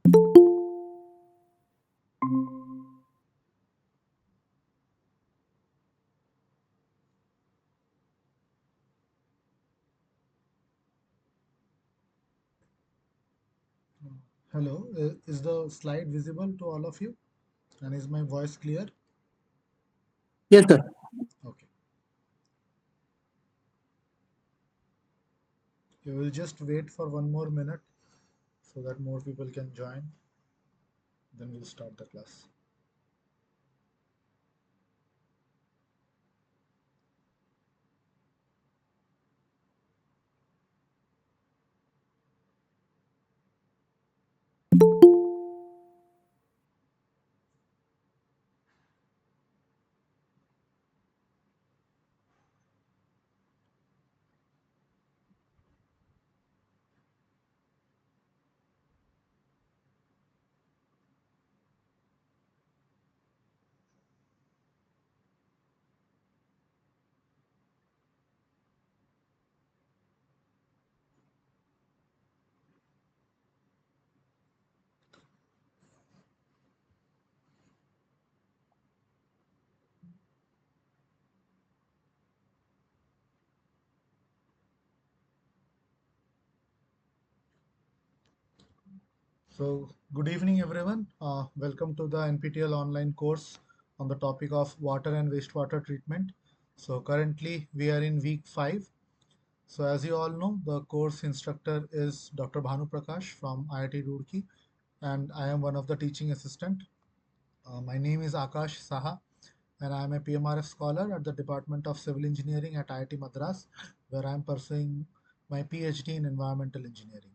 Hello, is the slide visible to all of you? And is my voice clear? Yes, sir. Okay. You will just wait for 1 more minute so that more people can join. Then we'll start the class. So, good evening, everyone. Welcome to the NPTEL online course on the topic of water and wastewater treatment. So, currently we are in week 5. So, as you all know, the course instructor is Dr. Bhanu Prakash from IIT Roorkee, and I am one of the teaching assistant. My name is Akash Saha, and I am a PMRF scholar at the Department of Civil Engineering at IIT Madras, where I am pursuing my PhD in environmental engineering.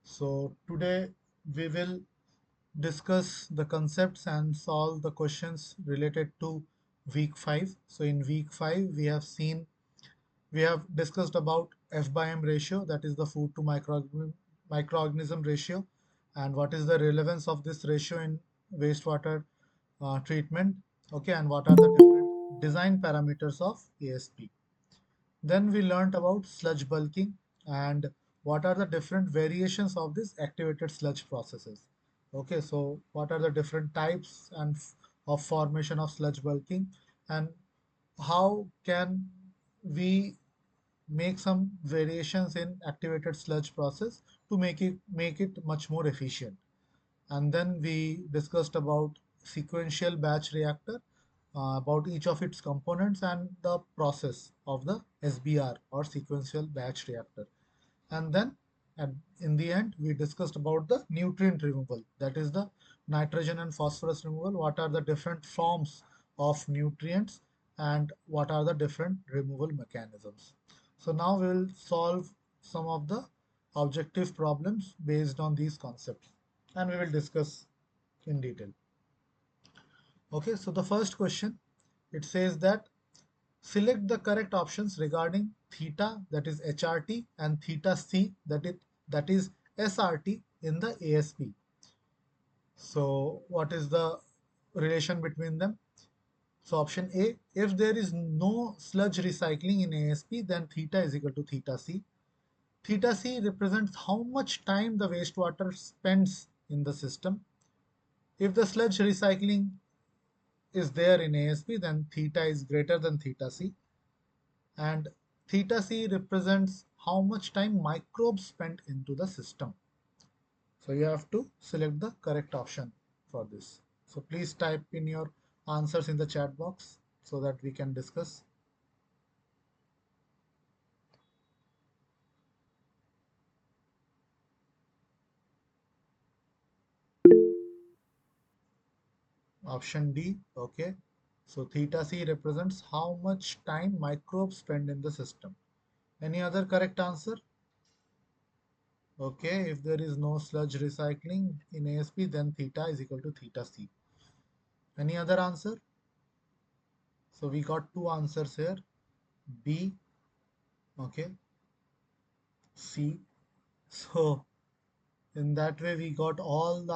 So today we will discuss the concepts and solve the questions related to week 5. So in week 5 we have discussed about F by M ratio, that is the food to microorganism ratio, and what is the relevance of this ratio in wastewater treatment, okay, and what are the different design parameters of ASP. Then we learned about sludge bulking and what are the different variations of this activated sludge processes. Okay, so what are the different types of formation of sludge bulking, and how can we make some variations in activated sludge process to make it much more efficient. And then we discussed about sequential batch reactor, about each of its components and the process of the SBR or sequential batch reactor. And then in the end, we discussed about the nutrient removal, that is the nitrogen and phosphorus removal, what are the different forms of nutrients and what are the different removal mechanisms. So now we will solve some of the objective problems based on these concepts, and we will discuss in detail. Okay, so the first question, it says that select the correct options regarding theta, that is HRT, and theta C, that is SRT in the ASP. So what is the relation between them? So option A, if there is no sludge recycling in ASP, then theta is equal to theta C. Theta C represents how much time the wastewater spends in the system. If the sludge recycling is there in ASP, then theta is greater than theta C. And theta C represents how much time microbes spent into the system. So you have to select the correct option for this. So please type in your answers in the chat box so that we can discuss. Option D, okay. So theta C represents how much time microbes spend in the system. Any other correct answer? Okay, if there is no sludge recycling in ASP, then theta is equal to theta C. Any other answer? So we got two answers here, B, okay, C. So in that way we got all the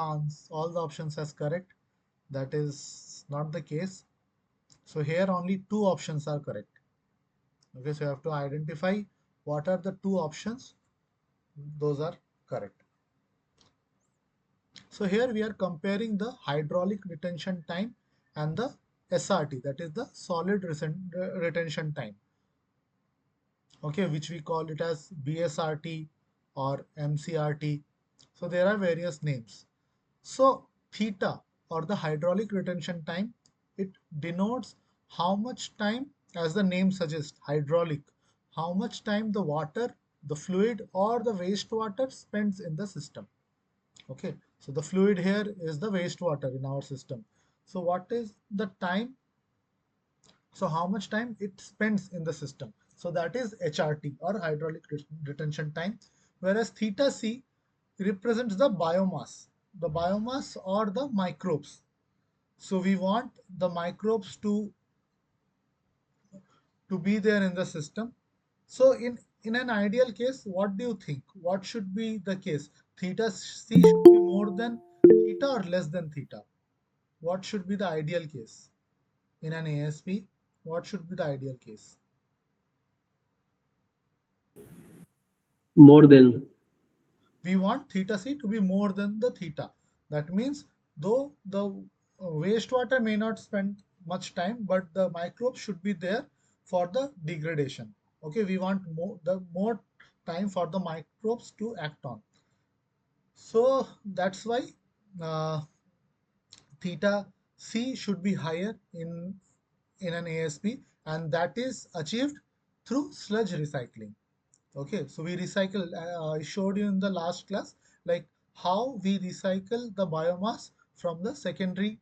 options as correct. That is not the case. So here only two options are correct. Okay, so you have to identify what are the two options. Those are correct. So here we are comparing the hydraulic retention time and the SRT, that is the solid retention time, okay, which we call it as BSRT or MCRT. So there are various names. So theta, or the hydraulic retention time, it denotes how much time, as the name suggests, hydraulic, how much time the water, the fluid or the wastewater spends in the system. Okay, so the fluid here is the wastewater in our system. So what is the time? So how much time it spends in the system? So that is HRT, or hydraulic retention time. Whereas theta C represents the biomass or the microbes. So we want the microbes to be there in the system. So in an ideal case, what do you think? What should be the case? Theta C should be more than theta or less than theta? What should be the ideal case in an ASP? What should be the ideal case? More than. We want theta c to be more than the theta. That means though the wastewater may not spend much time, but the microbes should be there for the degradation. Okay, we want more time for the microbes to act on. So that's why uh, theta c should be higher in an ASP, and that is achieved through sludge recycling. Okay, so we recycle. I showed you in the last class like how we recycle the biomass from the secondary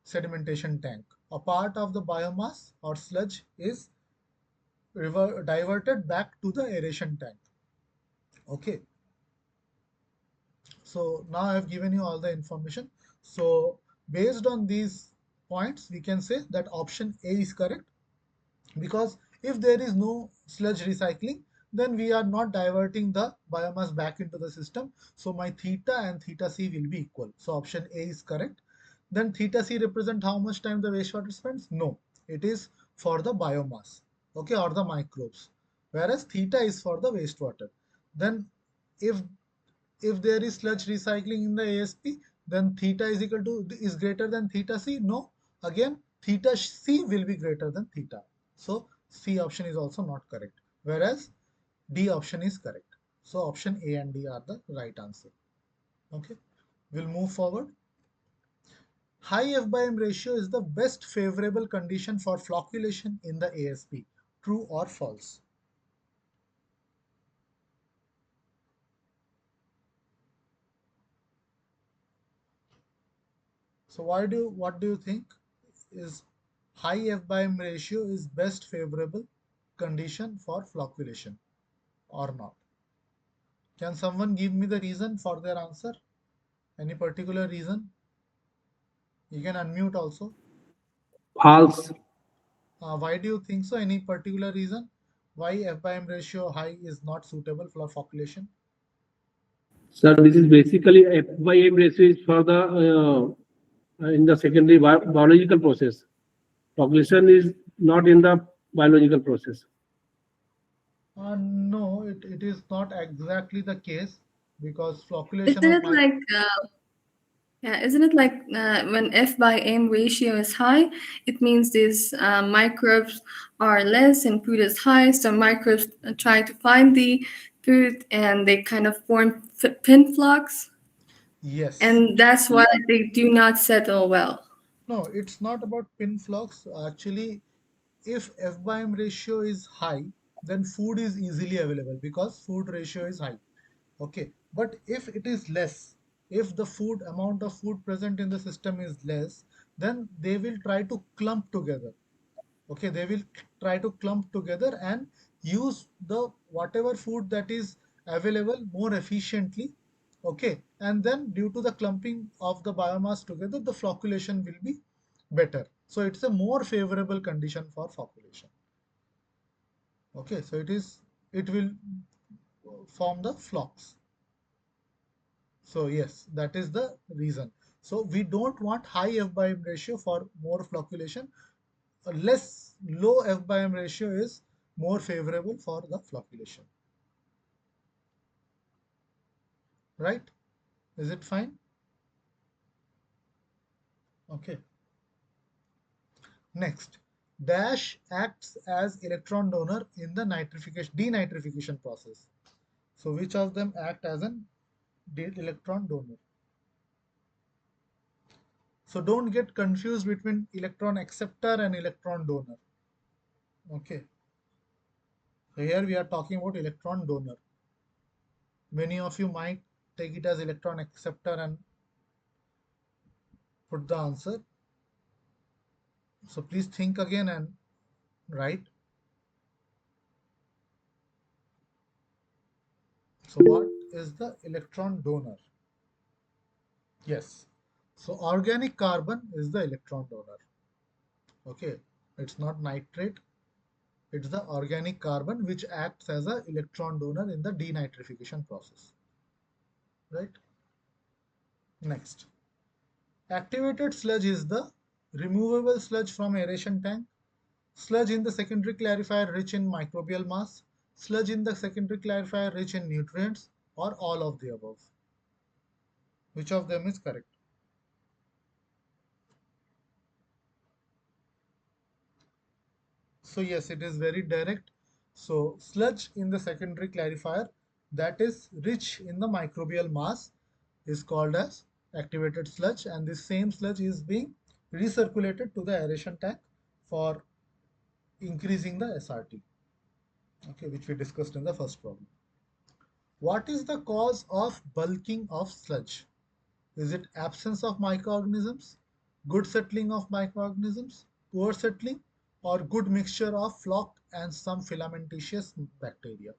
sedimentation tank. A part of the biomass or sludge is diverted back to the aeration tank. Okay, so now I have given you all the information. So based on these points, we can say that option A is correct, because if there is no sludge recycling, then we are not diverting the biomass back into the system. So my theta and theta c will be equal. So option A is correct. Then theta c represent how much time the wastewater spends? No, it is for the biomass, okay, or the microbes, whereas theta is for the wastewater. Then if there is sludge recycling in the ASP, then theta is equal to is greater than theta c. No, again theta c will be greater than theta. So C option is also not correct, whereas D option is correct. So option A and D are the right answer. Okay, we'll move forward. High F by M ratio is the best favorable condition for flocculation in the ASP. True or false? So what do you think is high F by M ratio is best favorable condition for flocculation or not? Can someone give me the reason for their answer? Any particular reason? You can unmute also. False. Why do you think so? Any particular reason why F by M ratio high is not suitable for flocculation? Sir, this is basically F by M ratio is for the in the secondary biological process. Population is not in the biological process. No, it is not exactly the case, because flocculation Isn't of it my like yeah, isn't it like when F by M ratio is high, it means these microbes are less and food is high, so microbes try to find the food and they kind of form pin flocks, yes. and that's why they do not settle well. No, it's not about pin flocks. Actually, if F by M ratio is high, then food is easily available because food ratio is high. Okay, but if it is less, if the food amount of food present in the system is less, then they will try to clump together. Okay, they will try to clump together and use the whatever food that is available more efficiently. Okay, and then due to the clumping of the biomass together, the flocculation will be better. So it's a more favorable condition for flocculation. Okay, so it will form the flocks. So yes, that is the reason. So we don't want high F by M ratio for more flocculation. A less low F by M ratio is more favorable for the flocculation. Right? Is it fine? Okay. Next, dash acts as electron donor in the denitrification process. So which of them act as an electron donor? So don't get confused between electron acceptor and electron donor. Okay. So here we are talking about electron donor. Many of you might take it as electron acceptor and put the answer. So please think again and write. So what is the electron donor? Yes. So organic carbon is the electron donor. Okay. It's not nitrate. It's the organic carbon which acts as an electron donor in the denitrification process. Right? Next. Activated sludge is the removable sludge from aeration tank, sludge in the secondary clarifier rich in microbial mass, sludge in the secondary clarifier rich in nutrients, or all of the above. Which of them is correct? So yes, it is very direct. So sludge in the secondary clarifier that is rich in the microbial mass is called as activated sludge, and this same sludge is being recirculated to the aeration tank for increasing the SRT, okay, which we discussed in the first problem. What is the cause of bulking of sludge? Is it absence of microorganisms, good settling of microorganisms, poor settling, or good mixture of floc and some filamentous bacteria?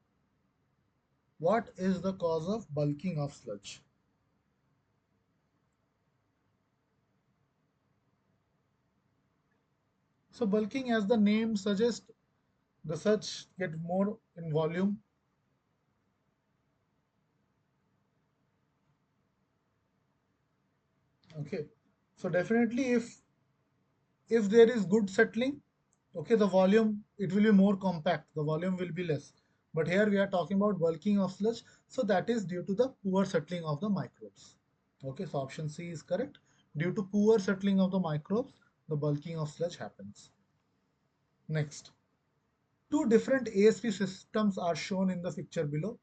What is the cause of bulking of sludge? So bulking, as the name suggests, the sludge get more in volume. Okay, so definitely if there is good settling, okay, the volume, it will be more compact, the volume will be less. But here we are talking about bulking of sludge, so that is due to the poor settling of the microbes. Okay, so option C is correct. Due to poor settling of the microbes, the bulking of sludge happens. Next, two different ASP systems are shown in the picture below.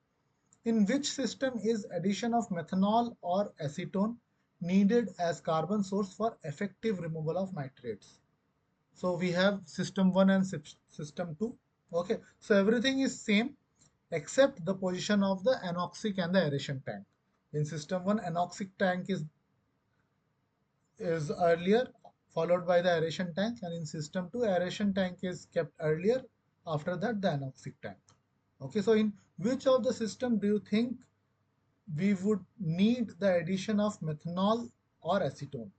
In which system is addition of methanol or acetone needed as carbon source for effective removal of nitrates? So we have system 1 and system 2. Okay, so everything is same except the position of the anoxic and the aeration tank. In system 1, anoxic tank is earlier, followed by the aeration tank, and in system 2, aeration tank is kept earlier, after that the anoxic tank. Okay, so in which of the system do you think we would need the addition of methanol or acetone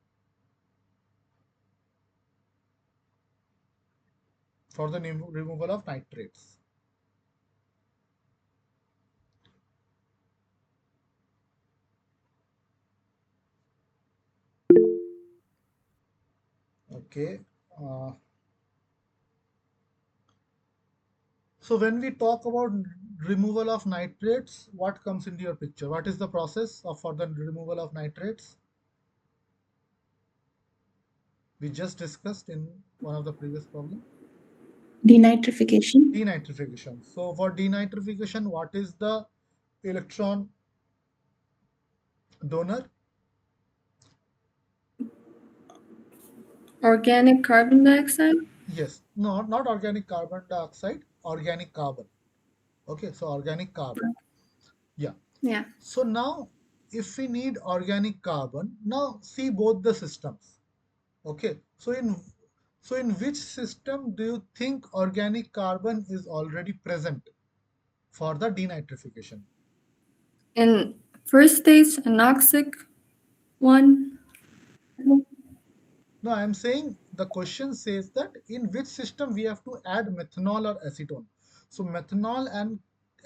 for the removal of nitrates? Okay. Uh, so when we talk about removal of nitrates, what comes into your picture? What is the process for the removal of nitrates? We just discussed in one of the previous problems. Denitrification. Denitrification. So for denitrification, what is the electron donor? Organic carbon dioxide? Yes, no, not organic carbon dioxide, organic carbon. Okay, so organic carbon. Yeah. Yeah. So now, if we need organic carbon, now see both the systems. Okay, so in which system do you think organic carbon is already present for the denitrification? In first stage, anoxic one. No, I'm saying the question says that in which system we have to add methanol or acetone. So methanol and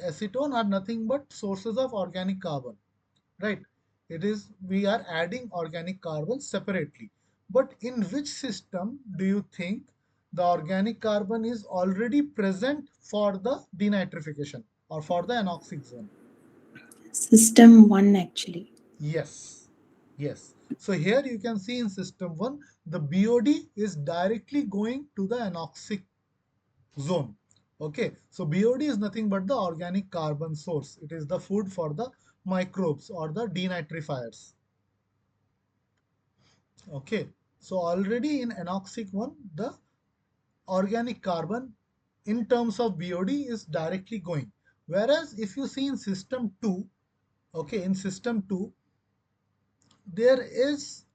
acetone are nothing but sources of organic carbon, right? It is, we are adding organic carbon separately. But in which system do you think the organic carbon is already present for the denitrification or for the anoxic zone? System 1 actually. Yes, Yes. So here you can see in system 1, the BOD is directly going to the anoxic zone. Okay. So BOD is nothing but the organic carbon source. It is the food for the microbes or the denitrifiers. Okay. So already in anoxic 1, the organic carbon in terms of BOD is directly going. Whereas if you see in system 2, okay, in system 2, there is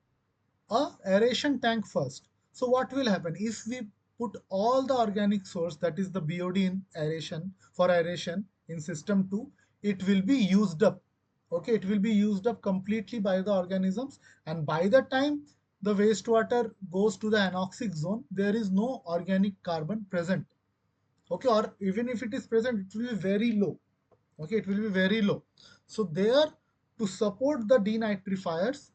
a aeration tank first. So what will happen if we put all the organic source, that is the BOD in aeration, for aeration in system 2, it will be used up. Okay, it will be used up completely by the organisms, and by the time the wastewater goes to the anoxic zone, there is no organic carbon present. Okay, or even if it is present, it will be very low. Okay, it will be very low. So there, to support the denitrifiers,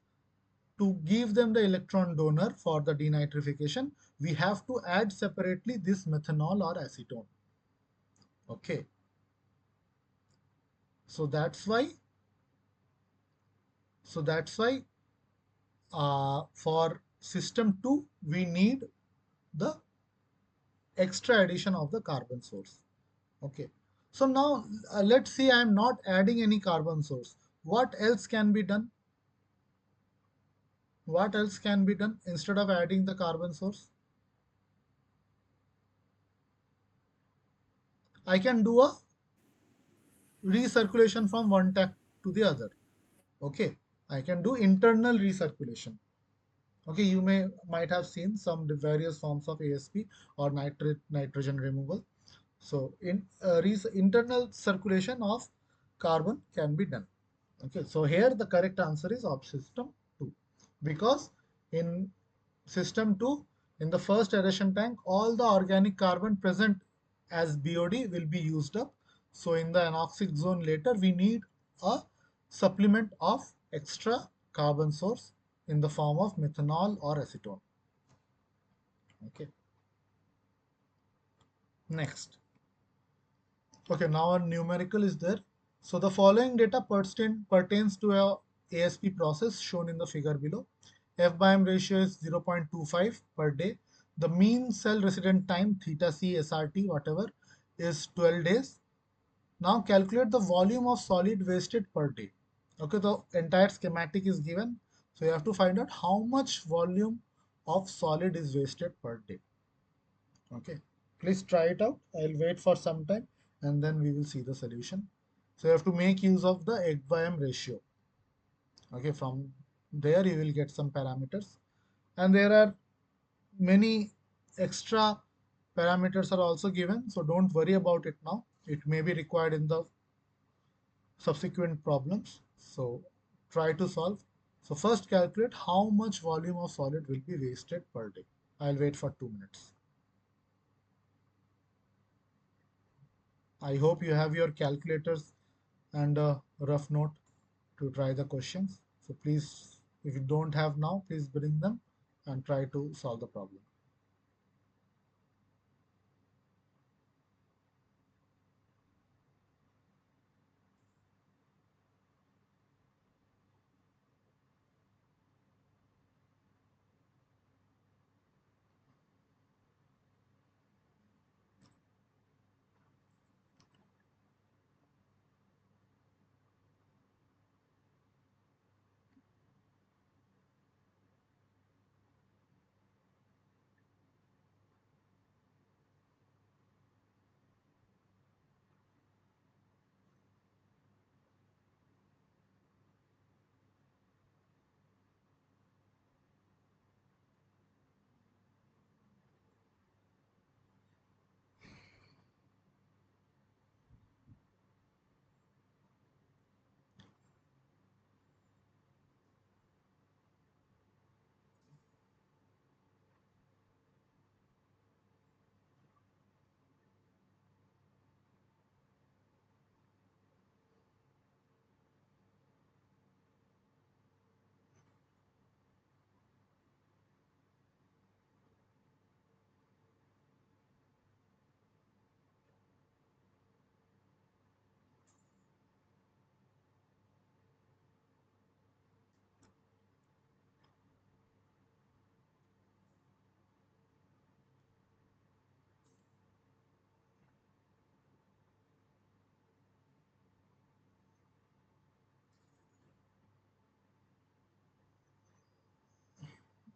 to give them the electron donor for the denitrification, we have to add separately this methanol or acetone. Okay, so that's why for system 2 we need the extra addition of the carbon source. Okay, so now let's see, I am not adding any carbon source. What else can be done? What else can be done instead of adding the carbon source? I can do a recirculation from one tank to the other. Okay, I can do internal recirculation. Okay, you might have seen some various forms of ASP or nitrogen removal. So in internal circulation of carbon can be done. Okay, so here the correct answer is of system 2, because in system 2, in the first aeration tank, all the organic carbon present as BOD will be used up. So in the anoxic zone later, we need a supplement of extra carbon source in the form of methanol or acetone. Okay, next. Okay, now a numerical is there. So the following data pertains to a ASP process shown in the figure below. F by M ratio is 0.25 per day. The mean cell resident time, theta C, SRT, whatever, is 12 days. Now calculate the volume of solid wasted per day. Okay, the entire schematic is given. So you have to find out how much volume of solid is wasted per day. Okay, please try it out. I'll wait for some time and then we will see the solution. So you have to make use of the egg by M ratio. Okay, from there you will get some parameters, and there are many extra parameters are also given. So don't worry about it now. It may be required in the subsequent problems. So try to solve. So first calculate how much volume of solid will be wasted per day. I'll wait for 2 minutes. I hope you have your calculators and a rough note to try the questions. So please, if you don't have now, please bring them and try to solve the problem.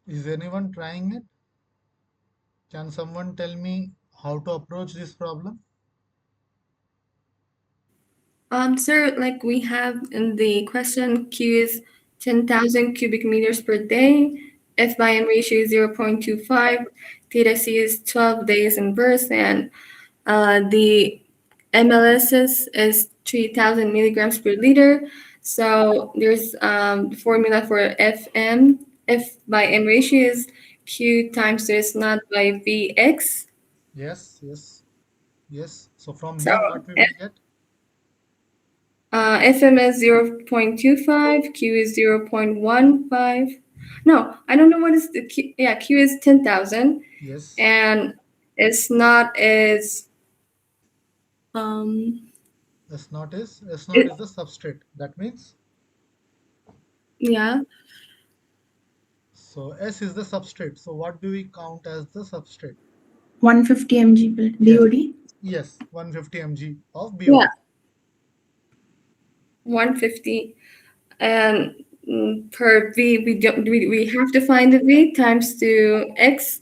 Is anyone trying it? Can someone tell me how to approach this problem? Sir, like we have in the question, Q is 10,000 cubic meters per day, F by M ratio is 0.25, theta C is 12 days in burst, and the MLSS is 3,000 milligrams per liter. So there's the formula for F by M ratio is Q times this not by Vx. Yes, yes, yes. So from So here, what we will get? FM is 0.25, Q is 0.15. No, I don't know what is the Q. Yeah, Q is 10,000, Yes, and it's not as, um, S naught it, is the substrate. That means yeah. so S is the substrate. So what do we count as the substrate? 150 mg per Yes, BOD. yes, 150 mg of Yeah, BOD. 150. And per V, we have to find the V times to X,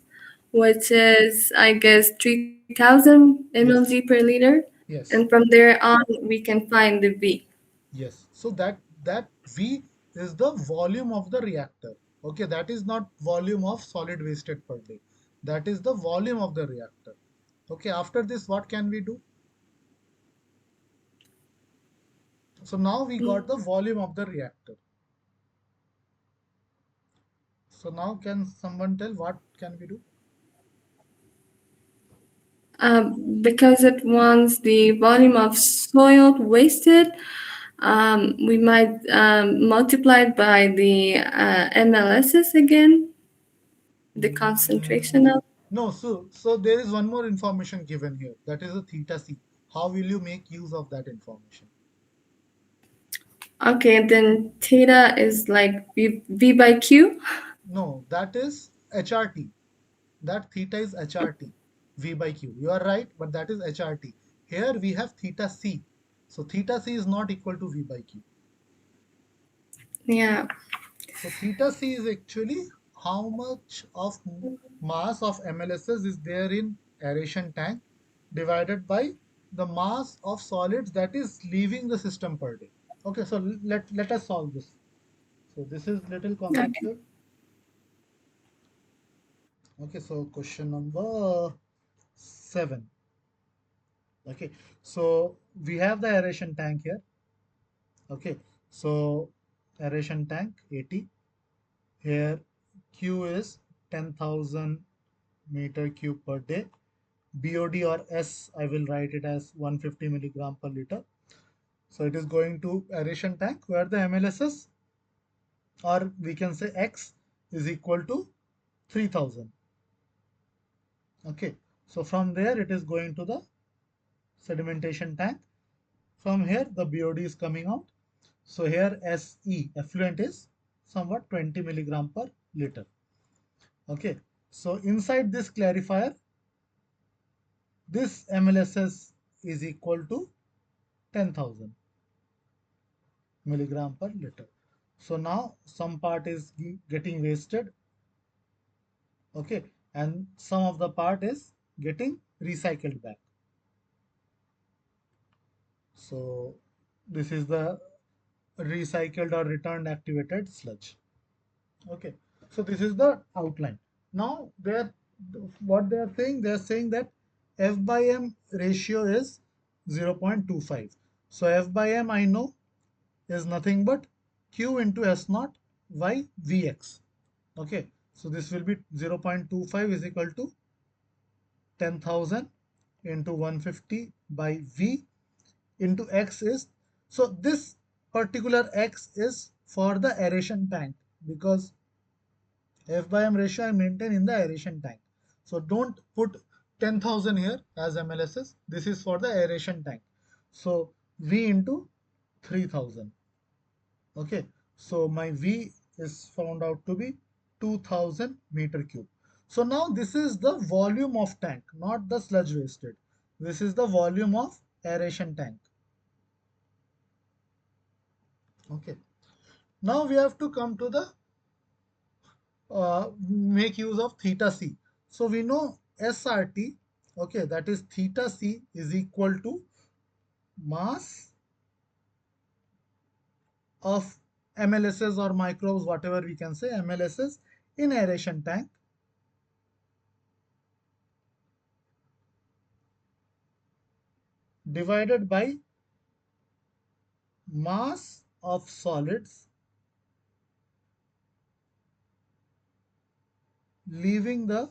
which is, I guess, 3,000 mLg Yes, per liter. And yes, from there on, we can find the V. yes. So that V is the volume of the reactor. Okay, that is not volume of solid wasted per day. That is the volume of the reactor. Okay, after this, what can we do? So now we got the volume of the reactor. So now can someone tell what can we do? Because it wants the volume of soil wasted, we might multiply it by the MLSs again, the concentration of. No, so there is one more information given here. That is a theta c. How will you make use of that information? Okay, then theta is like V by Q. No, that is HRT. That theta is HRT. V by Q. You are right, but that is HRT. Here we have theta c. So theta c is not equal to V by Q. Yeah. So theta c is actually how much of mass of MLSS is there in aeration tank divided by the mass of solids that is leaving the system per day. Okay, so let us solve this. So this is little Okay. complicated. Okay, so question number 7. Okay, so we have the aeration tank here. Okay, so aeration tank 80. Here Q is 10,000 meter cube per day. BOD or S, I will write it as 150 milligram per liter. So it is going to aeration tank where the MLSS, or we can say X, is equal to 3000. Okay, so from there it is going to the sedimentation tank. From here the BOD is coming out. So here SE, effluent, is somewhat 20 milligram per liter. Okay, so inside this clarifier, this MLSS is equal to 10,000 milligram per liter. So now some part is getting wasted, okay, and some of the part is getting recycled back. So this is the recycled or returned activated sludge. Okay, so this is the outline. Now what they are saying, they are saying that F by M ratio is 0.25. So F by M I know is nothing but Q into S naught by Vx. Okay, so this will be 0.25 is equal to 10,000 into 150 by V into X is, so this particular X is for the aeration tank, because F by M ratio I maintain in the aeration tank. So don't put 10,000 here as MLSS. This is for the aeration tank. So V into 3000. Okay. So my V is found out to be 2000 meter cube. So now this is the volume of tank, not the sludge wasted. This is the volume of aeration tank. Okay. Now we have to come to the make use of theta c. So we know SRT, okay, that is theta c is equal to mass of MLSs or microbes, whatever we can say, MLSs in aeration tank divided by mass of solids leaving the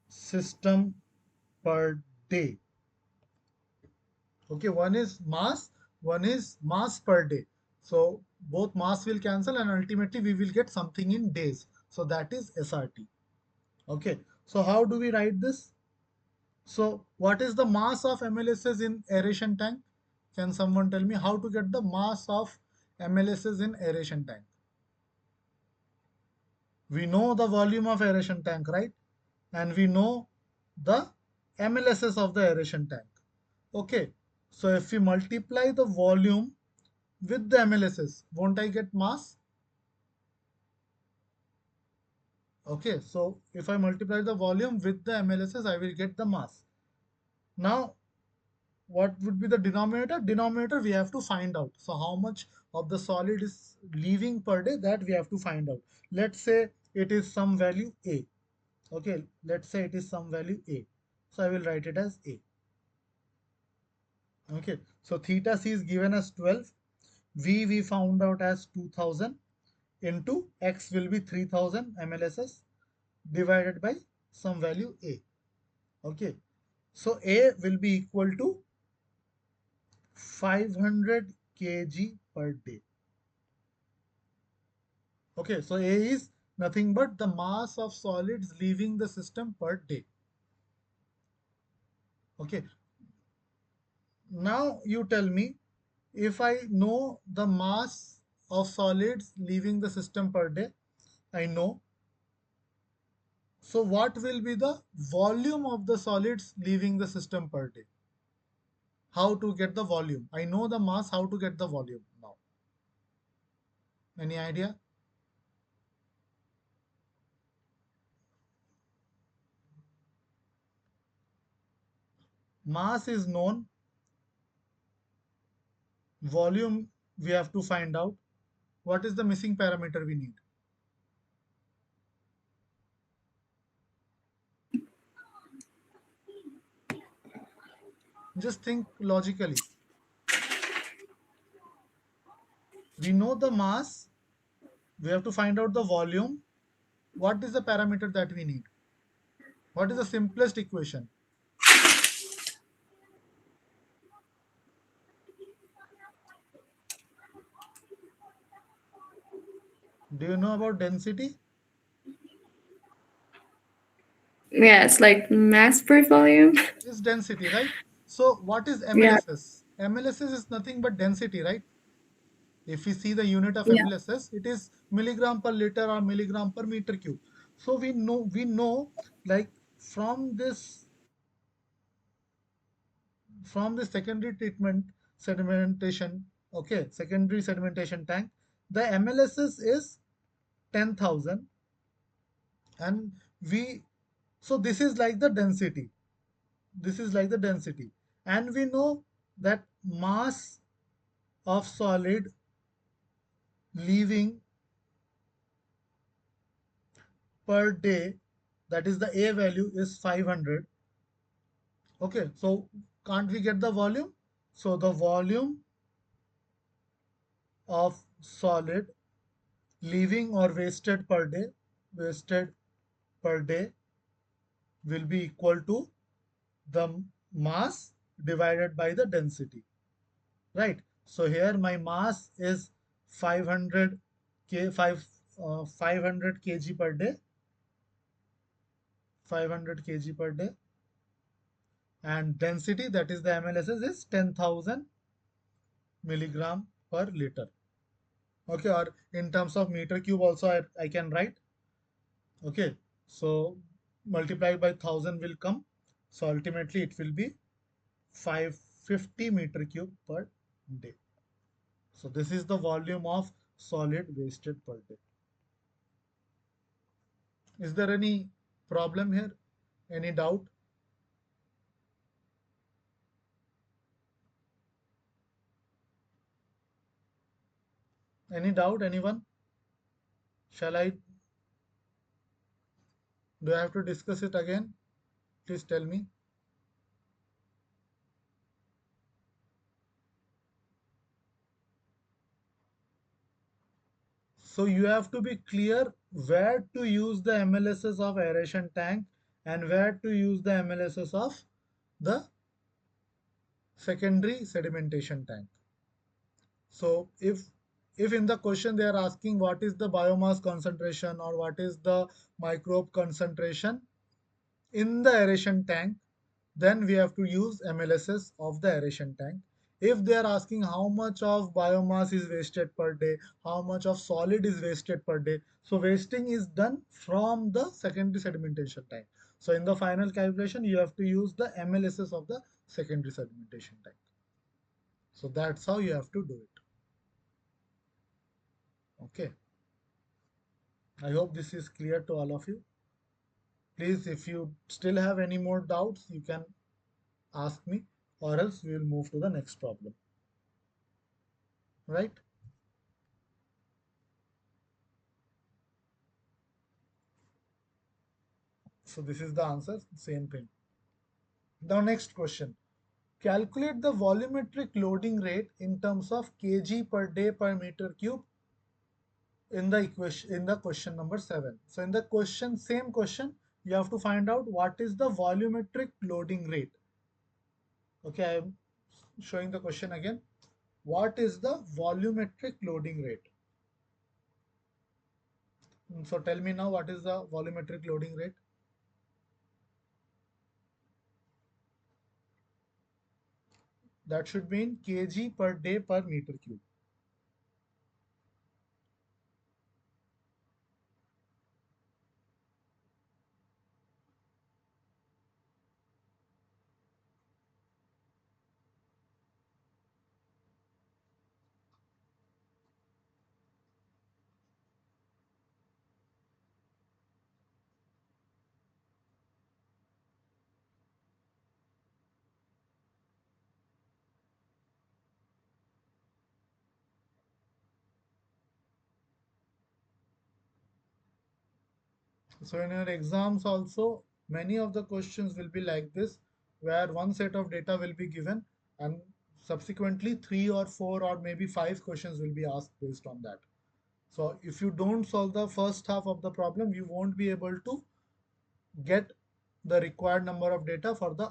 system per day. Okay, one is mass per day. So both mass will cancel and ultimately we will get something in days. So that is SRT. Okay, so how do we write this? So what is the mass of MLSs in aeration tank? Can someone tell me how to get the mass of MLSs in aeration tank? We know the volume of aeration tank, right? And we know the MLSs of the aeration tank. Okay, so if we multiply the volume with the MLSs, won't I get mass? Okay, so if I multiply the volume with the MLSs, I will get the mass. Now, what would be the denominator? Denominator we have to find out. So how much of the solid is leaving per day, that we have to find out. Let's say it is some value A. Okay, let's say it is some value A. So I will write it as A. Okay, so theta c is given as 12. V we found out as 2000 into X will be 3000 MLSs divided by some value A. Okay, so A will be equal to 500 kg per day. Okay, so A is nothing but the mass of solids leaving the system per day. Okay, now you tell me, if I know the mass of solids leaving the system per day, I know. So what will be the volume of the solids leaving the system per day? How to get the volume? I know the mass, how to get the volume now? Any idea? Mass is known, volume we have to find out. What is the missing parameter we need? Just think logically. We know the mass, we have to find out the volume. What is the parameter that we need? What is the simplest equation? Do you know about density? Yeah, it's like mass per volume. Is density, right? So what is Yeah, MLSS? MLSS is nothing but density, right? If we see the unit of yeah. MLSS, it is milligram per liter or milligram per meter cube. So we know like from this secondary treatment sedimentation, okay, secondary sedimentation tank, the MLSS is 10,000, and we so this is like the density. This is like the density, and we know that mass of solid leaving per day, that is the A value is 500. Okay, so can't we get the volume? So the volume of solid leaving or wasted per day will be equal to the mass divided by the density, right? So here my mass is 500 k 500 kg per day, 500 kg per day, and density, that is the MLSS, is 10,000 milligram per liter. Okay, or in terms of meter cube also I can write. Okay, so multiplied by 1000 will come. So ultimately it will be 550 meter cube per day. So this is the volume of solid wasted per day. Is there any problem here? Any doubt? Any doubt, anyone? Shall I, do I have to discuss it again? Please tell me. So you have to be clear where to use the MLSS of aeration tank and where to use the MLSS of the secondary sedimentation tank. So if in the question they are asking what is the biomass concentration or what is the microbe concentration in the aeration tank, then we have to use MLSS of the aeration tank. If they are asking how much of biomass is wasted per day, how much of solid is wasted per day, so wasting is done from the secondary sedimentation tank. So in the final calculation, you have to use the MLSS of the secondary sedimentation tank. So that's how you have to do it. Okay. I hope this is clear to all of you. Please, if you still have any more doubts, you can ask me, or else we will move to the next problem. Right? So this is the answer, same thing. The next question. Calculate the volumetric loading rate in terms of kg per day per meter cube in the equation in the question number 7. So in the question, same question, you have to find out what is the volumetric loading rate. Okay, I am showing the question again. What is the volumetric loading rate? So tell me now, what is the volumetric loading rate? That should be in kg per day per meter cube. So in your exams also, many of the questions will be like this, where one set of data will be given and subsequently 3 or 4 or maybe 5 questions will be asked based on that. So if you don't solve the first half of the problem, you won't be able to get the required number of data for the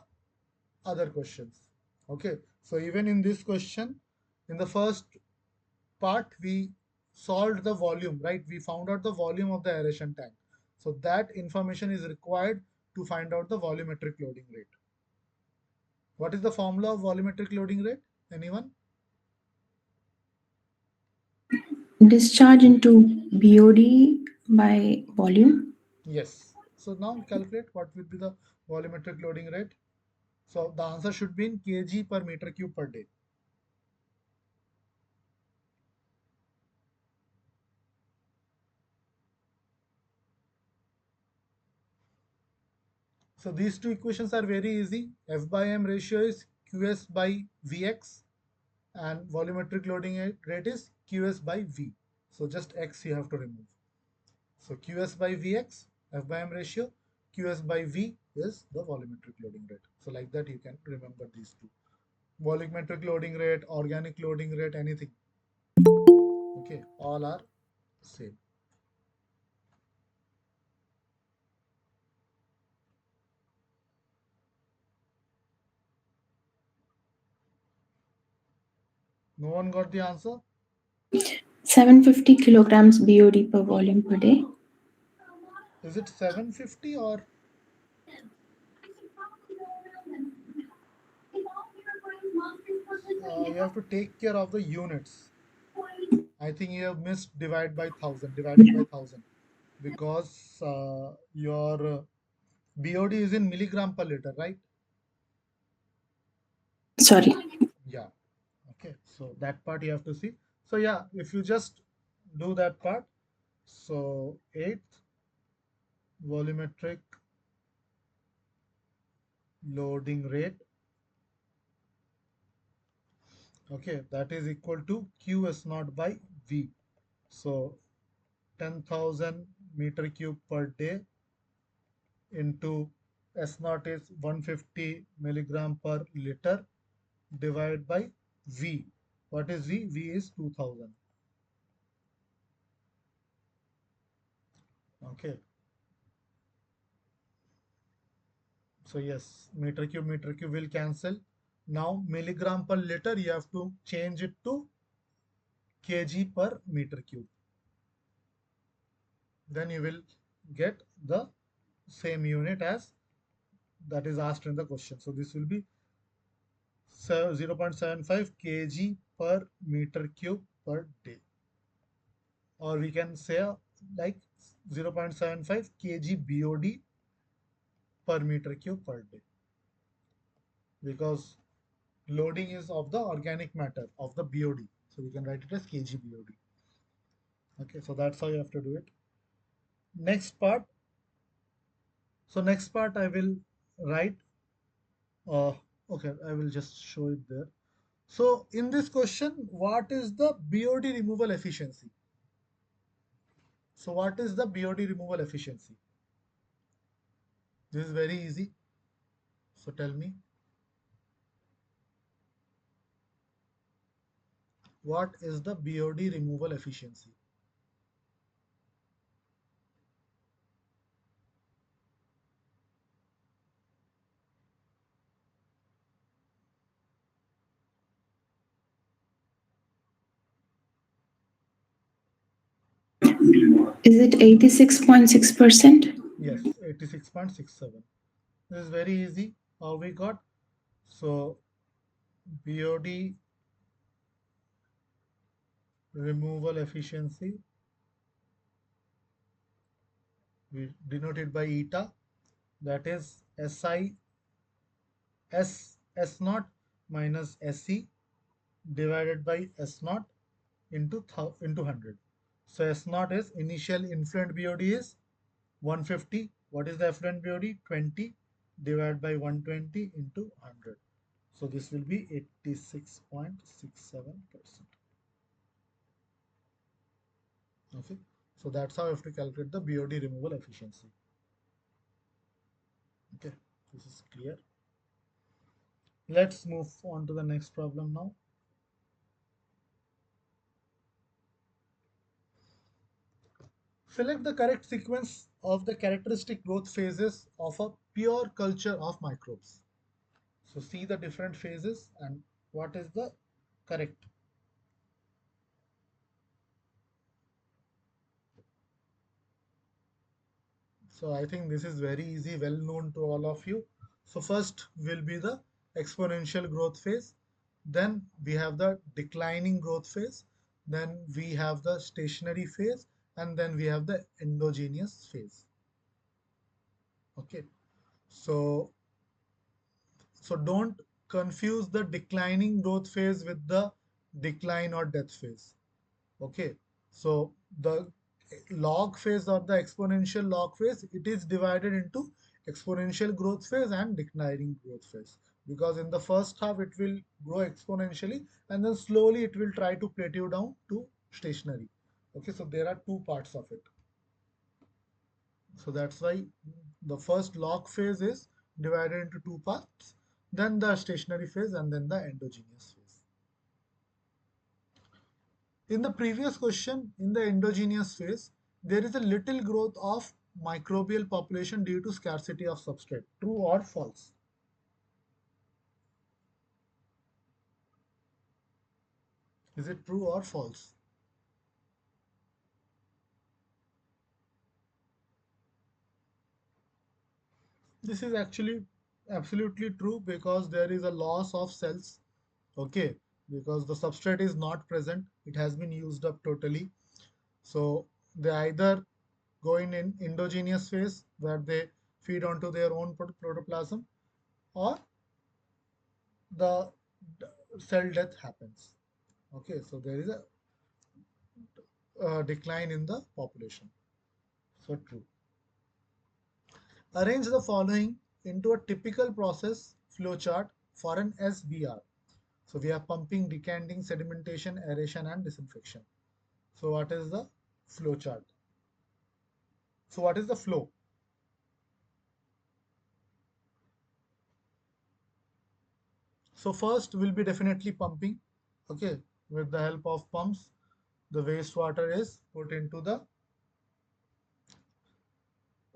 other questions. Okay, so even in this question, in the first part, we solved the volume, right? We found out the volume of the aeration tank. So that information is required to find out the volumetric loading rate. What is the formula of volumetric loading rate? Anyone? Discharge into BOD by volume. Yes. So now calculate what will be the volumetric loading rate. So the answer should be in kg per meter cube per day. So these two equations are very easy. F by M ratio is QS by Vx and volumetric loading rate is QS by V. So just X you have to remove. So QS by Vx, F by M ratio, QS by V is the volumetric loading rate. So like that you can remember these two. Volumetric loading rate, organic loading rate, anything. Okay, all are same. No one got the answer? 750 kilograms BOD per volume per day. Is it 750 or you have to take care of the units? I think you have missed dividing by 1000 because your BOD is in milligram per liter, right? Sorry. Yeah. Okay. So that part you have to see. So yeah, if you just do that part, so 8th volumetric loading rate, okay, that is equal to qs naught by v. So 10,000 meter cube per day into S naught is 150 milligram per liter divided by V. What is V? V is 2000. Okay. So yes, meter cube will cancel. Now milligram per liter, you have to change it to kg per meter cube. Then you will get the same unit as that is asked in the question. So this will be 0.75 kg per meter cube per day. Or we can say like 0.75 kg BOD per meter cube per day, because loading is of the organic matter of the BOD. So we can write it as kg BOD. Okay, so that's how you have to do it. Next part. So next part I will write. Uh, okay, I will just show it there. So in this question, what is the BOD removal efficiency? So what is the BOD removal efficiency? This is very easy. So tell me, what is the BOD removal efficiency? Is it 86.6%? Yes, 86.67. This is very easy. How we got? So BOD removal efficiency, we denote it by eta, that is SI S naught minus SE divided by S naught into 100. So S naught is initial influent BOD is 150. What is the effluent BOD? 20 divided by 120 into 100. So this will be 86.67%. Okay. So that's how you have to calculate the BOD removal efficiency. Okay. This is clear. Let's move on to the next problem now. Select the correct sequence of the characteristic growth phases of a pure culture of microbes. So see the different phases and what is the correct. So I think this is very easy, well known to all of you. So first will be the exponential growth phase. Then we have the declining growth phase. Then we have the stationary phase. And then we have the endogenous phase. Okay. So don't confuse the declining growth phase with the decline or death phase. Okay. So the log phase or the exponential log phase, it is divided into exponential growth phase and declining growth phase, because in the first half it will grow exponentially and then slowly it will try to plateau down to stationary. Okay, so there are two parts of it. So that's why the first log phase is divided into two parts, then the stationary phase and then the endogenous phase. In the previous question, in the endogenous phase, there is a little growth of microbial population due to scarcity of substrate. True or false? Is it true or false? This is actually absolutely true, because there is a loss of cells. Okay, because the substrate is not present, it has been used up totally. So they either go in endogenous phase where they feed onto their own protoplasm, or the cell death happens. Okay, so there is a decline in the population. So true. Arrange the following into a typical process flowchart for an SBR. So we have pumping, decanting, sedimentation, aeration, and disinfection. So what is the flowchart? So what is the flow? So first will be definitely pumping. Okay, with the help of pumps, the wastewater is put into the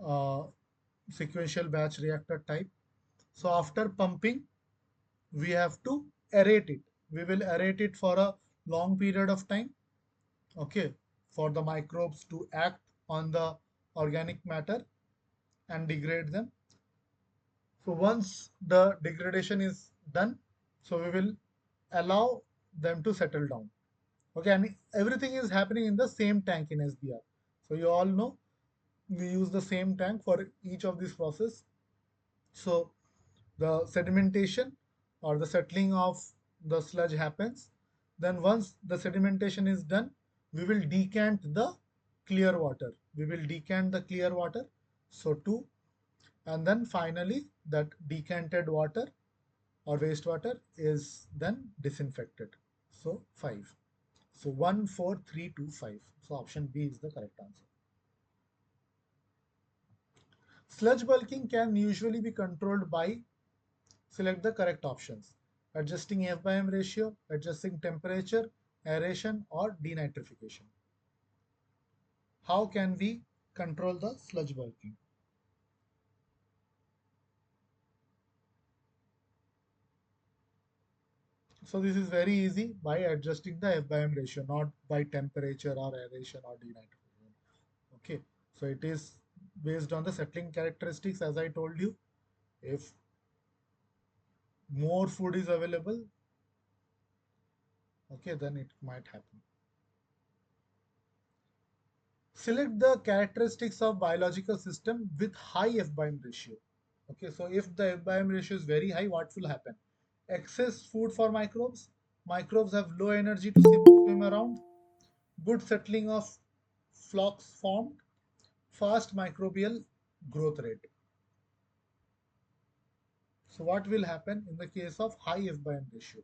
uh, sequential batch reactor type. So after pumping, we have to aerate it. We will aerate it for a long period of time. Okay, for the microbes to act on the organic matter and degrade them. So once the degradation is done, so we will allow them to settle down. Okay, and everything is happening in the same tank in SBR. So you all know we use the same tank for each of these process. So the sedimentation or the settling of the sludge happens. Then once the sedimentation is done, we will decant the clear water. We will decant the clear water. So two, and then finally that decanted water or wastewater is then disinfected. So five. So 1, 4, 3, 2, 5. So option B is the correct answer. Sludge bulking can usually be controlled by select the correct options. Adjusting F by M ratio, adjusting temperature, aeration or denitrification. How can we control the sludge bulking? So this is very easy by adjusting the F by M ratio, not by temperature or aeration or denitrification. Okay, so it is based on the settling characteristics as I told you. If more food is available, okay, then it might happen. Select the characteristics of biological system with high F by M ratio. Okay, so if the F by M ratio is very high, what will happen? Excess food for microbes. Microbes have low energy to swim around. Good settling of flocks formed. Fast microbial growth rate. So what will happen in the case of high F by M ratio?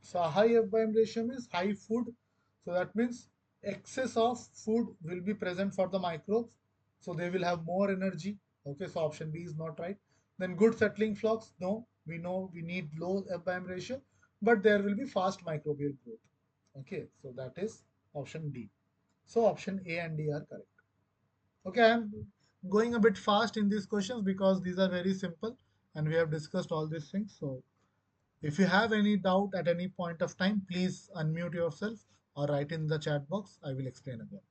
So a high F by M ratio means high food. So that means excess of food will be present for the microbes. So they will have more energy. Okay, so option B is not right. Then good settling flocks. No, we know we need low F by M ratio, but there will be fast microbial growth. Okay, so that is option D. So option A and D are correct. Okay, I am going a bit fast in these questions because these are very simple and we have discussed all these things. So if you have any doubt at any point of time, please unmute yourself or write in the chat box. I will explain again.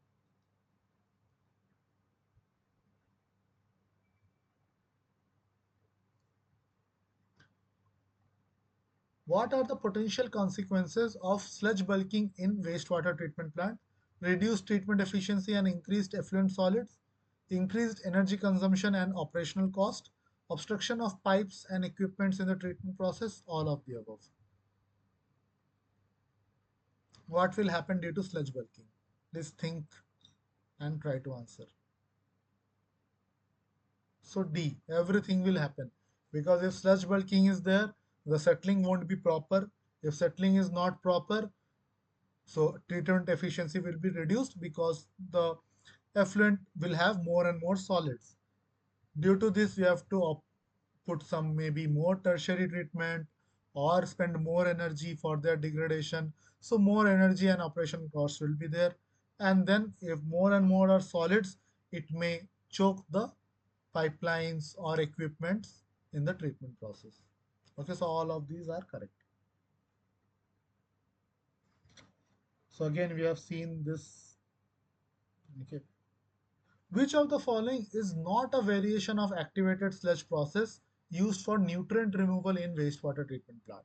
What are the potential consequences of sludge bulking in wastewater treatment plant? Reduced treatment efficiency and increased effluent solids, increased energy consumption and operational cost, obstruction of pipes and equipments in the treatment process, all of the above. What will happen due to sludge bulking? Please think and try to answer. So D, everything will happen because if sludge bulking is there, the settling won't be proper. If settling is not proper, so treatment efficiency will be reduced because the effluent will have more and more solids. Due to this, we have to put some maybe more tertiary treatment or spend more energy for their degradation. So more energy and operation costs will be there. And then if more and more are solids, it may choke the pipelines or equipments in the treatment process. Okay, so all of these are correct. So again, we have seen this. Okay. Which of the following is not a variation of activated sludge process used for nutrient removal in wastewater treatment plant?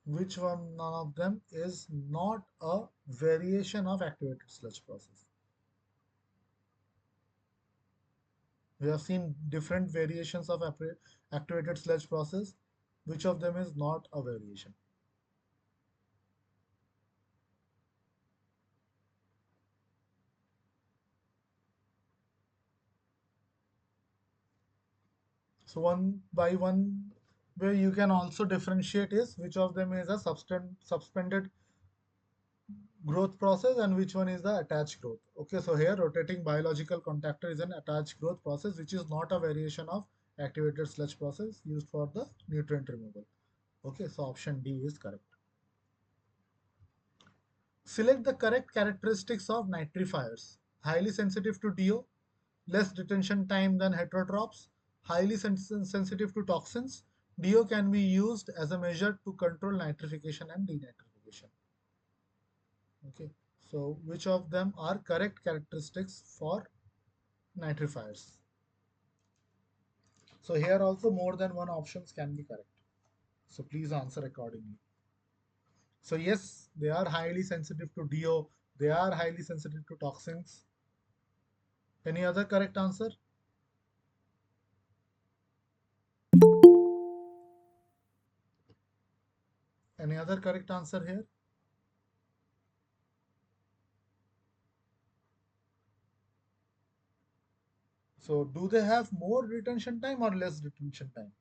Which one, none of them is not a variation of activated sludge process? We have seen different variations of activated sludge process. Which of them is not a variation? So one by one way you can also differentiate is which of them is a suspended growth process and which one is the attached growth. Okay, so here rotating biological contactor is an attached growth process which is not a variation of activated sludge process used for the nutrient removal. Okay, so option D is correct. Select the correct characteristics of nitrifiers. Highly sensitive to DO, less detention time than heterotrophs, highly sensitive to toxins. DO can be used as a measure to control nitrification and denitrification. Okay, so which of them are correct characteristics for nitrifiers? So here also more than one options can be correct. So please answer accordingly. So yes, they are highly sensitive to DO. They are highly sensitive to toxins. Any other correct answer? Any other correct answer here? So do they have more retention time or less retention time?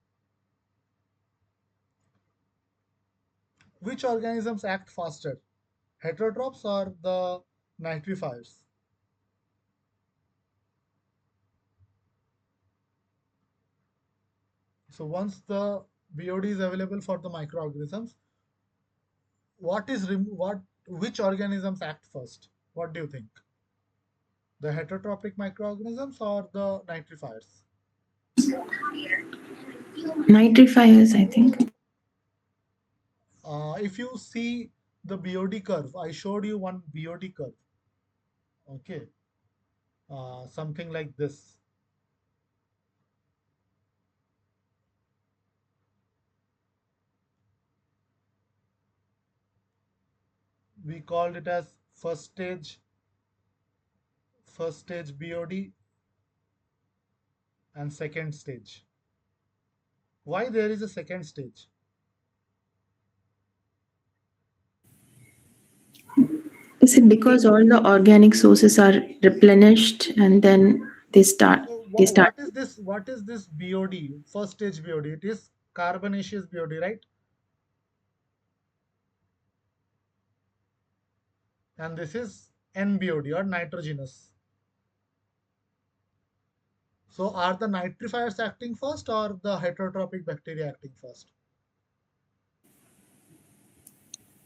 Which organisms act faster? Heterotrophs or the nitrifiers? So once the BOD is available for the microorganisms, which organisms act first? What do you think? The heterotrophic microorganisms or the nitrifiers? Nitrifiers, I think. If you see the BOD curve, I showed you one BOD curve. Okay, something like this. We called it as first stage BOD and second stage. Why there is a second stage? Is it because all the organic sources are replenished and then they start So they start what is this? What is this BOD? First stage BOD. It is carbonaceous BOD, right? And this is NBOD or nitrogenous. So are the nitrifiers acting first or the heterotrophic bacteria acting first?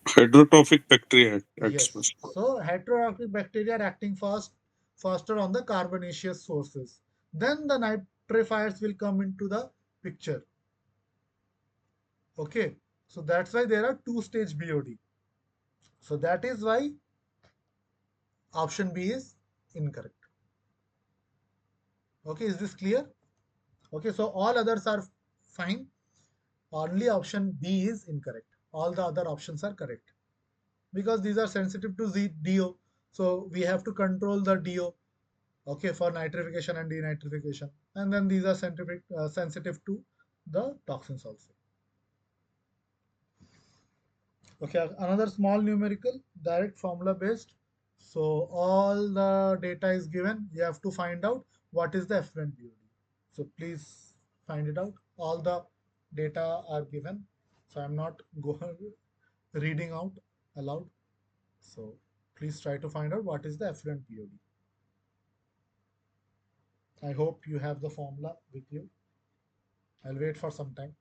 Hydrotrophic bacteria acts Yes. first. So heterotrophic bacteria are acting faster on the carbonaceous sources. Then the nitrifiers will come into the picture. Okay. So that's why there are two-stage BOD. So that is why option B is incorrect. Okay, is this clear? Okay, so all others are fine. Only option B is incorrect. All the other options are correct because these are sensitive to DO. So we have to control the DO, okay, for nitrification and denitrification. And then these are sensitive to the toxins also. Okay, another small numerical, direct formula based. So all the data is given. You have to find out what is the effluent BOD. So please find it out. All the data are given. So I'm not going reading out aloud. So please try to find out what is the effluent BOD. I hope you have the formula with you. I'll wait for some time.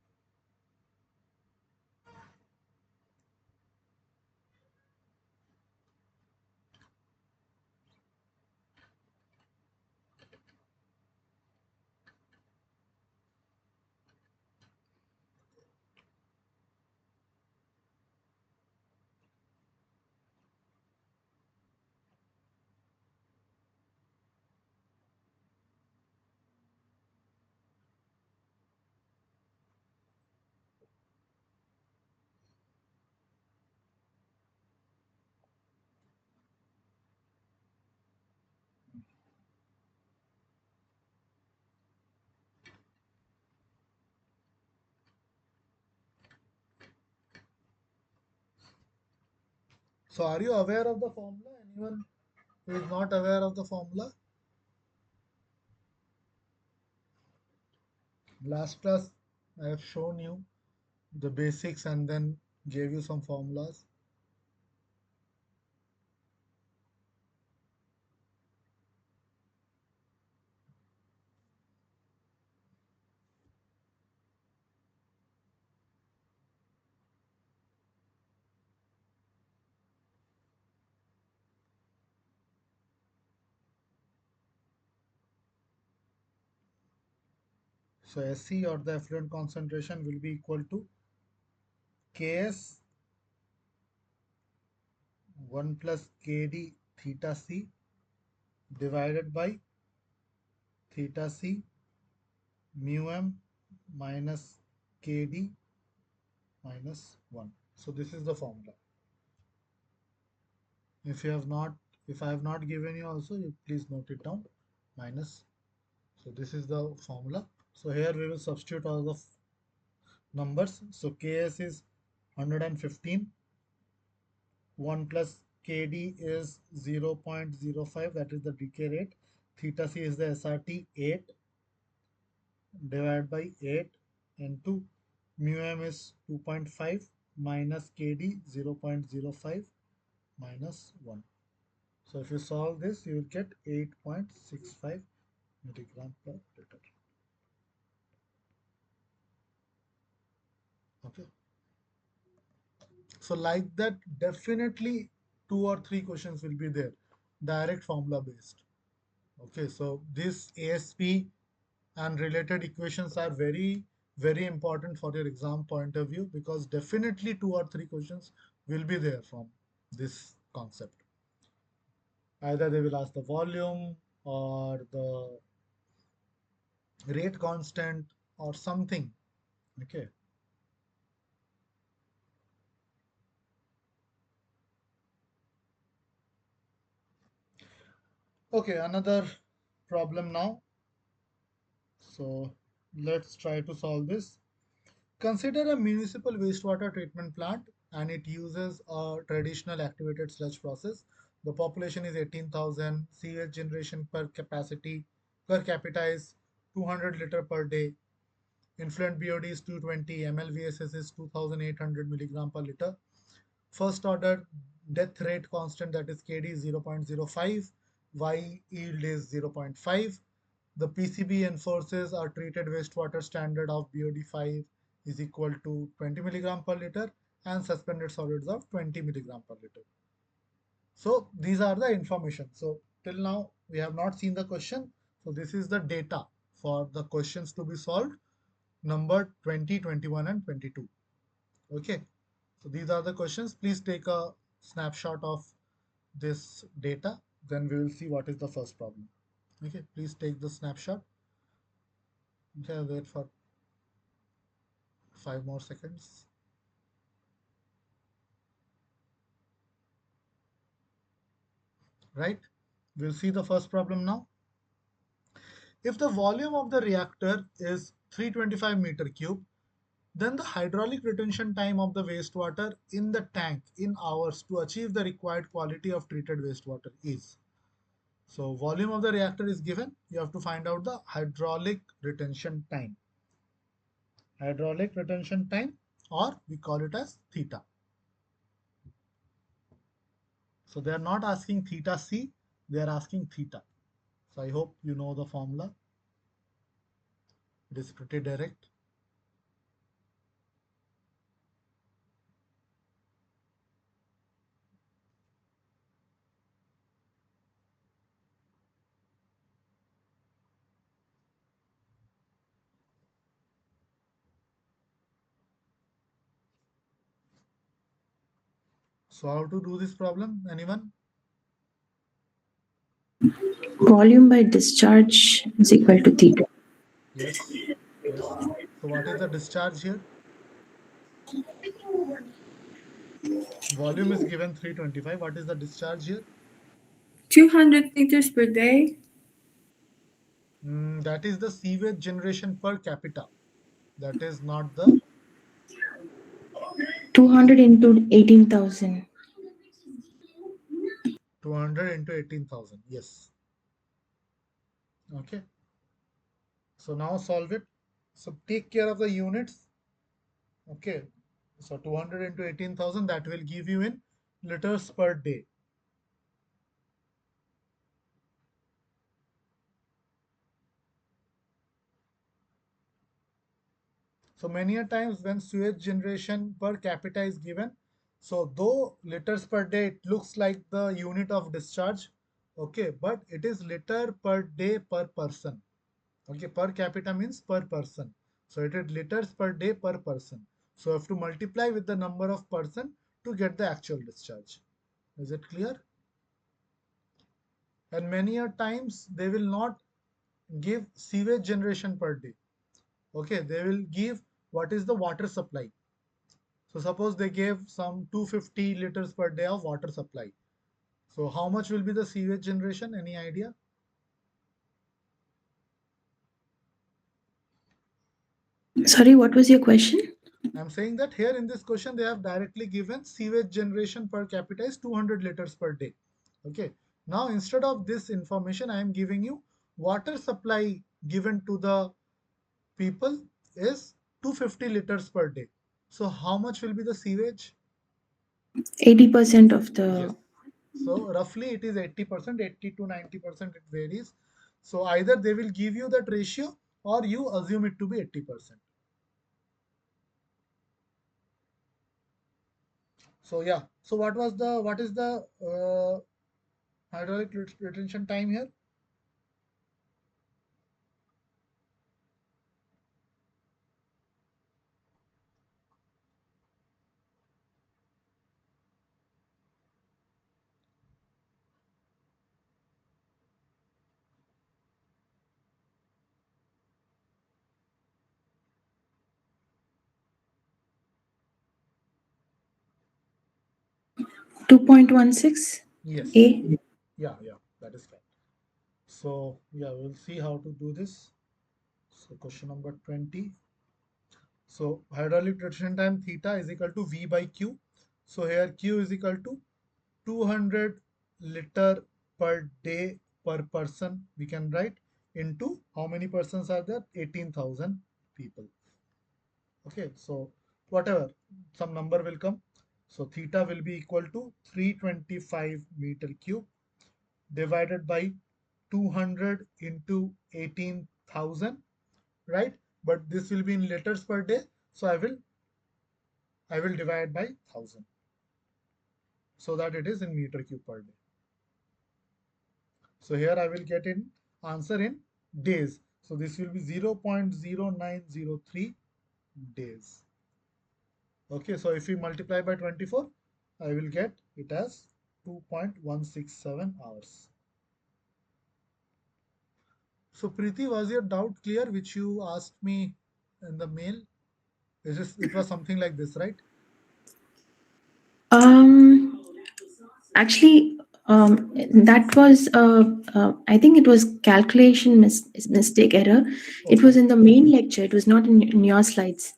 So are you aware of the formula? Anyone who is not aware of the formula? Last class I have shown you the basics and then gave you some formulas. So SC, or the effluent concentration, will be equal to Ks 1 plus Kd theta C divided by theta C mu m minus Kd minus 1. So this is the formula. If you have not, if I have not given you also, you please note it down. Minus. So this is the formula. So here we will substitute all the numbers. So Ks is 115. 1 plus Kd is 0.05, that is the decay rate. Theta C is the SRT 8 divided by 8 into mu m is 2.5 minus Kd 0.05 minus 1. So if you solve this, you will get 8.65 milligram per liter. Okay. So like that, definitely 2 or 3 questions will be there, direct formula based. Okay, so this ASP and related equations are very, very important for your exam point of view, because definitely 2 or 3 questions will be there from this concept. Either they will ask the volume or the rate constant or something. Okay. Okay, another problem now. So let's try to solve this. Consider a municipal wastewater treatment plant and it uses a traditional activated sludge process. The population is 18,000, sewage generation per capita is 200 liter per day, influent BOD is 220, MLVSS is 2800 milligram per liter. First order death rate constant, that is Kd, is 0.05, Y yield is 0.5. The PCB enforces a treated wastewater standard of BOD 5 is equal to 20 milligram per liter and suspended solids of 20 milligram per liter. So these are the information. So till now we have not seen the question. So this is the data for the questions to be solved, number 20, 21 and 22. Okay. So these are the questions. Please take a snapshot of this data. Then we will see what is the first problem. Okay, please take the snapshot. Okay, wait for 5 more seconds. Right, we'll see the first problem now. If the volume of the reactor is 325 meter cube, then the hydraulic retention time of the wastewater in the tank in hours to achieve the required quality of treated wastewater is. So volume of the reactor is given. You have to find out the hydraulic retention time. Hydraulic retention time, or we call it as theta. So they are not asking theta C, they are asking theta. So I hope you know the formula. It is pretty direct. So how to do this problem? Anyone? Volume by discharge is equal to theta. Yes. Yes. So what is the discharge here? Volume is given 325. What is the discharge here? 200 liters per day. That is the sewage generation per capita. That is not the 200 into 18,000. 200 into 18,000. Yes. Okay. So now solve it. So take care of the units. Okay. So 200 into 18,000, that will give you in liters per day. So many a times when sewage generation per capita is given, so though liters per day, it looks like the unit of discharge, okay, but it is liter per day per person. Okay, per capita means per person. So it is liters per day per person. So you have to multiply with the number of person to get the actual discharge. Is it clear? And many a times they will not give sewage generation per day. Okay, they will give what is the water supply. So suppose they gave some 250 liters per day of water supply. So how much will be the sewage generation? Any idea? Sorry, what was your question? I'm saying that here in this question they have directly given sewage generation per capita is 200 liters per day. Okay. Now instead of this information, I am giving you water supply given to the people is 250 liters per day. So how much will be the sewage? 80% of Yes. the. So roughly it is 80%, 80 to 90% it varies. So either they will give you that ratio or you assume it to be 80%. So yeah. So what is the hydraulic retention time here? 2.16 Yes. A. Yeah, that is right. So yeah, we'll see how to do this. So question number 20. So hydraulic rotation time theta is equal to V by Q. So here Q is equal to 200 liter per day per person. We can write into how many persons are there? 18,000 people. Okay, so whatever, some number will come. So theta will be equal to 325 meter cube divided by 200 into 18,000, right? But this will be in liters per day. So I will divide by 1000 so that it is in meter cube per day. So here I will get in answer in days. So this will be 0.0903 days. Okay, so if we multiply by 24, I will get it as 2.167 hours. So Preeti, was your doubt clear which you asked me in the mail? It was something like this, right? Um, Actually, that was, I think it was calculation mistake error. It was Okay. in the main lecture. It was not in your slides.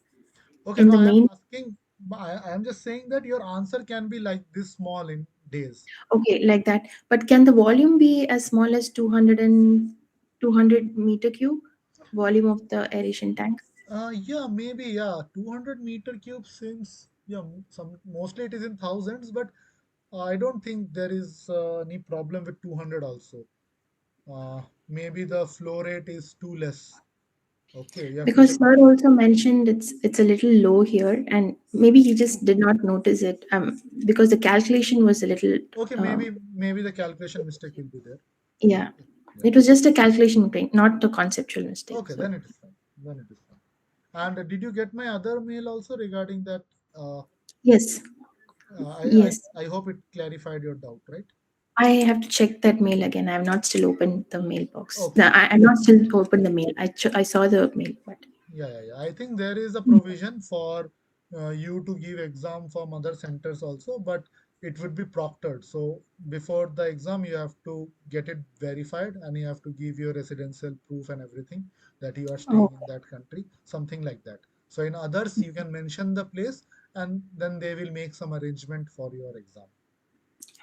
Okay, In no, the I am main, asking, I am just saying that your answer can be like this small in days. okay, like that. But can the volume be as small as 200 meter cube? Volume of the aeration tank? Yeah, maybe, yeah. 200 meter cube seems, yeah, some mostly it is in thousands, but I don't think there is any problem with 200 also. Maybe the flow rate is too less. Okay, you have to Because check with. sir also mentioned it's a little low here, and maybe he just did not notice it. Because the calculation was a little. Okay, Uh, maybe the calculation mistake will be there. yeah, Okay, yeah. it was just a calculation thing, not the conceptual mistake. Okay, So then it is fine. Then it is fine. And did you get my other mail also regarding that? Uh, yes, yes. I hope it clarified your doubt, right? I have to check that mail again. I have not still opened the mailbox. No, Okay. I'm not still opened the mail. I saw the mail, but Yeah. I think there is a provision for you to give exam from other centers also, but it would be proctored. So before the exam, you have to get it verified and you have to give your residential proof and everything that you are oh, staying in that country, something like that. So in others, you can mention the place and then they will make some arrangement for your exam.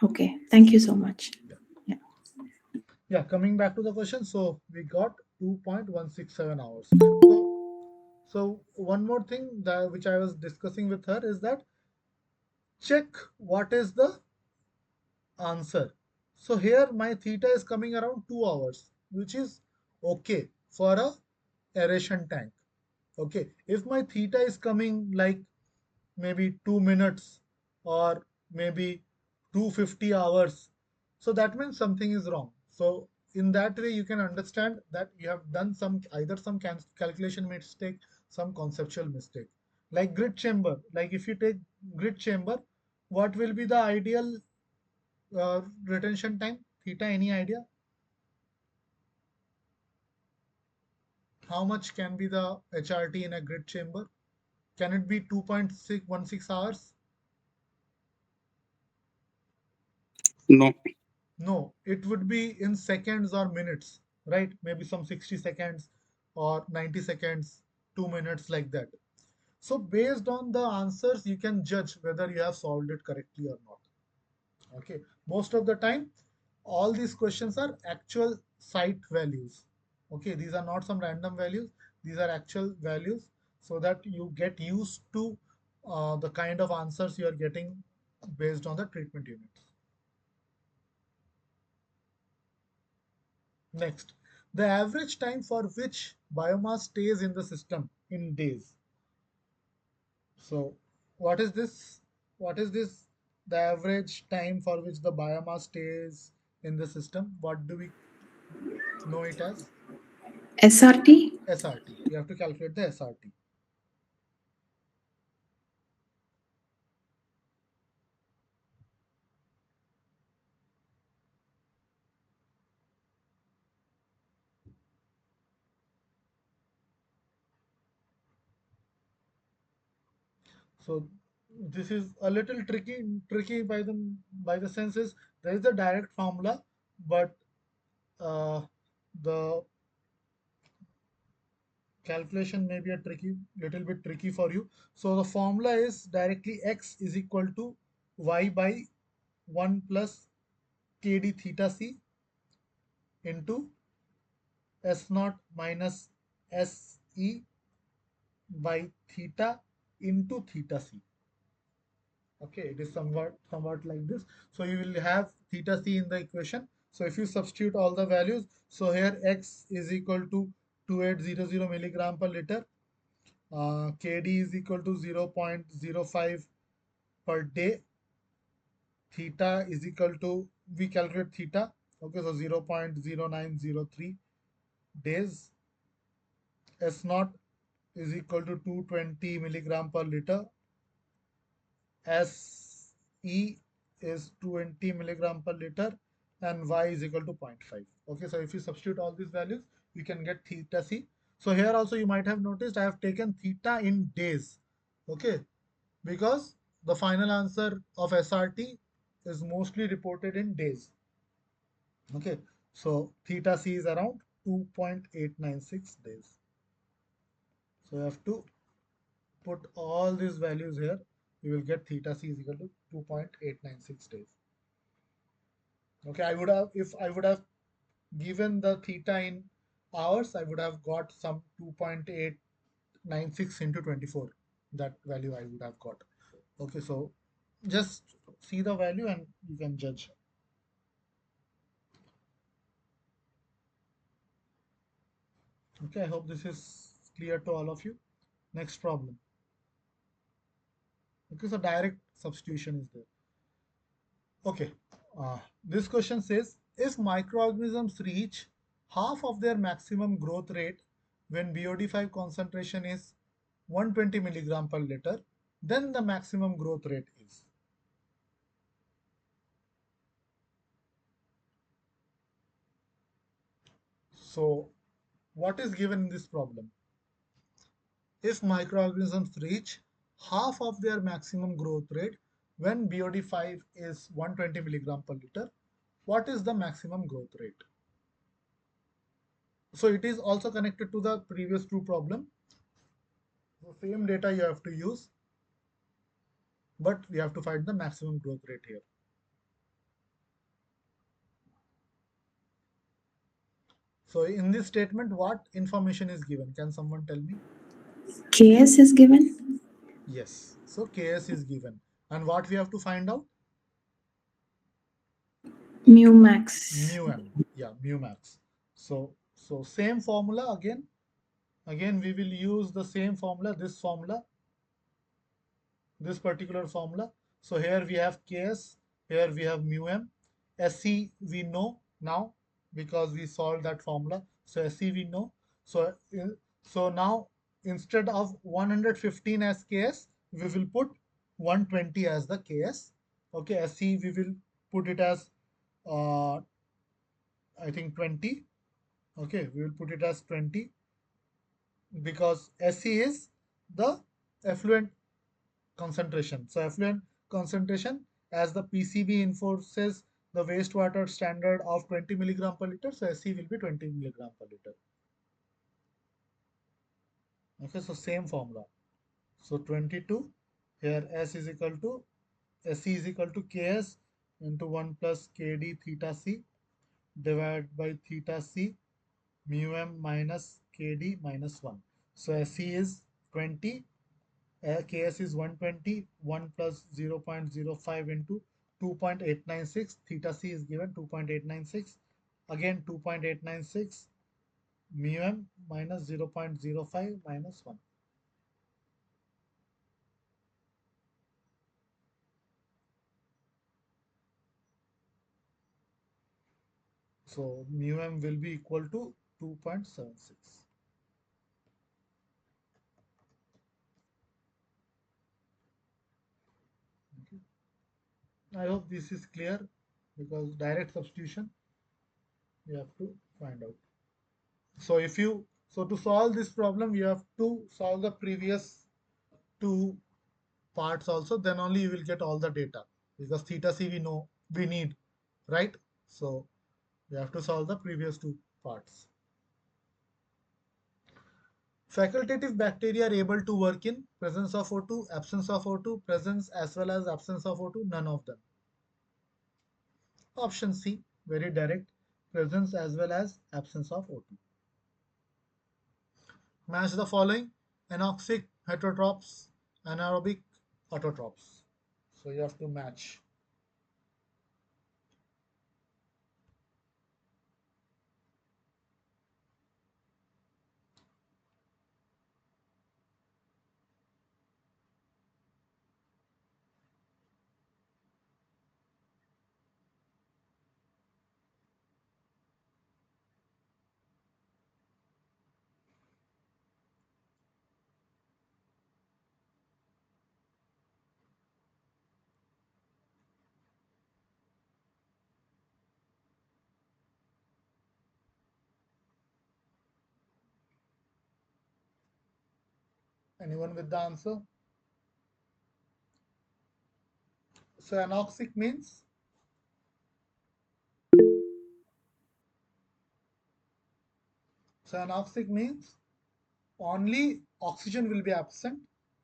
Okay, thank you so much. Yeah, coming back to the question, so we got 2.167 hours. So one more thing that which I was discussing with her is that check what is the answer. So here my theta is coming around 2 hours, which is okay for a aeration tank. Okay, if my theta is coming like maybe 2 minutes or maybe 250 hours, so that means something is wrong. So in that way you can understand that you have done some either some calculation mistake, some conceptual mistake. Like grid chamber, like if you take grid chamber, what will be the ideal retention time theta? Any idea how much can be the HRT in a grid chamber? Can it be 2.616 hours? No. No, it would be in seconds or minutes, right? Maybe some 60 seconds or 90 seconds, 2 minutes, like that. So based on the answers, you can judge whether you have solved it correctly or not. Okay, most of the time, all these questions are actual site values. Okay, these are not some random values, these are actual values, so that you get used to the kind of answers you are getting based on the treatment units. Next, the average time for which biomass stays in the system in days. So, what is this? What is this? The average time for which the biomass stays in the system. What do we know it as? SRT? SRT. You have to calculate the SRT. So this is a little tricky by the senses there is a direct formula, but uh, the calculation may be a little bit tricky for you. So the formula is directly x is equal to y by 1 plus kd theta c into s naught minus se by theta into theta c. Okay, it is somewhat like this. So you will have theta c in the equation. So if you substitute all the values, so here x is equal to 2800 milligram per liter, kd is equal to 0.05 per day, theta is equal to, we calculate theta, okay, so 0.0903 days, s naught is equal to 220 milligram per liter, Se is 20 milligram per liter, and Y is equal to 0.5. Okay, so if you substitute all these values, you can get theta C. So here also you might have noticed I have taken theta in days. Okay, because the final answer of SRT is mostly reported in days. Okay, so theta C is around 2.896 days. So you have to put all these values here. You will get theta C is equal to 2.896 days. Okay, I would have, if I would have given the theta in hours, I would have got some 2.896 into 24. That value I would have got. Okay, so just see the value and you can judge. Okay, I hope this is clear to all of you. Next problem. Okay, so direct substitution is there. Okay, this question says if microorganisms reach half of their maximum growth rate when BOD5 concentration is 120 milligram per liter, then the maximum growth rate is. So, what is given in this problem? If microorganisms reach half of their maximum growth rate when BOD5 is 120 milligram per liter, what is the maximum growth rate? So it is also connected to the previous two problem. So same data you have to use, but we have to find the maximum growth rate here. So in this statement, what information is given? Can someone tell me? Ks is given. Yes. So Ks is given. And what we have to find out? Mu max. Mu m. Yeah, mu max. So same formula again. Again, we will use the same formula, this particular formula. So here we have Ks, here we have mu m. SC we know now because we solved that formula. So SC we know. So, so now instead of 115 as Ks, we will put 120 as the Ks. Okay, SC we will put it as I think 20. Okay, we will put it as 20 because SC is the effluent concentration. So effluent concentration, as the PCB enforces the wastewater standard of 20 milligram per liter, so SC will be 20 milligram per liter. Okay, so same formula. So 22, here S is equal to SC is equal to Ks into 1 plus Kd theta C divided by theta C mu m minus Kd minus 1. So SC is 20, Ks is 120, 1 plus 0.05 into 2.896, theta c is given 2.896, again 2.896 mu m minus 0.05 minus 1. So mu m will be equal to 2.76. Okay. I hope this is clear because direct substitution you have to find out. So to solve this problem, you have to solve the previous two parts also, then only you will get all the data because theta c we know we need, right? So we have to solve the previous two parts. Facultative bacteria are able to work in presence of O2, absence of O2, presence as well as absence of O2, none of them. Option C, very direct, presence as well as absence of O2. Match the following: anoxic heterotrophs, anaerobic autotrophs. So you have to match. Anyone with the answer? So anoxic means only oxygen will be absent.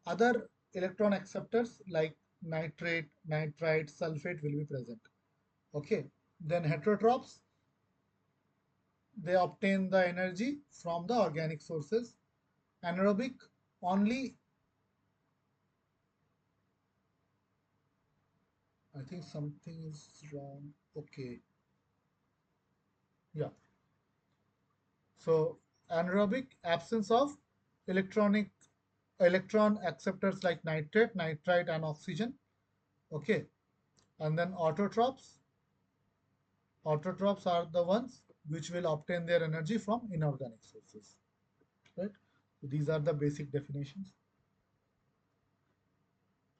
Other electron acceptors like nitrate, nitrite, sulfate will be present. Okay. Then heterotrophs, they obtain the energy from the organic sources. Anaerobic, only, I think something is wrong. Okay. Yeah. So anaerobic, absence of electron acceptors like nitrate, nitrite, and oxygen. Okay. And then autotrophs. Autotrophs are the ones which will obtain their energy from inorganic sources. Right? So these are the basic definitions.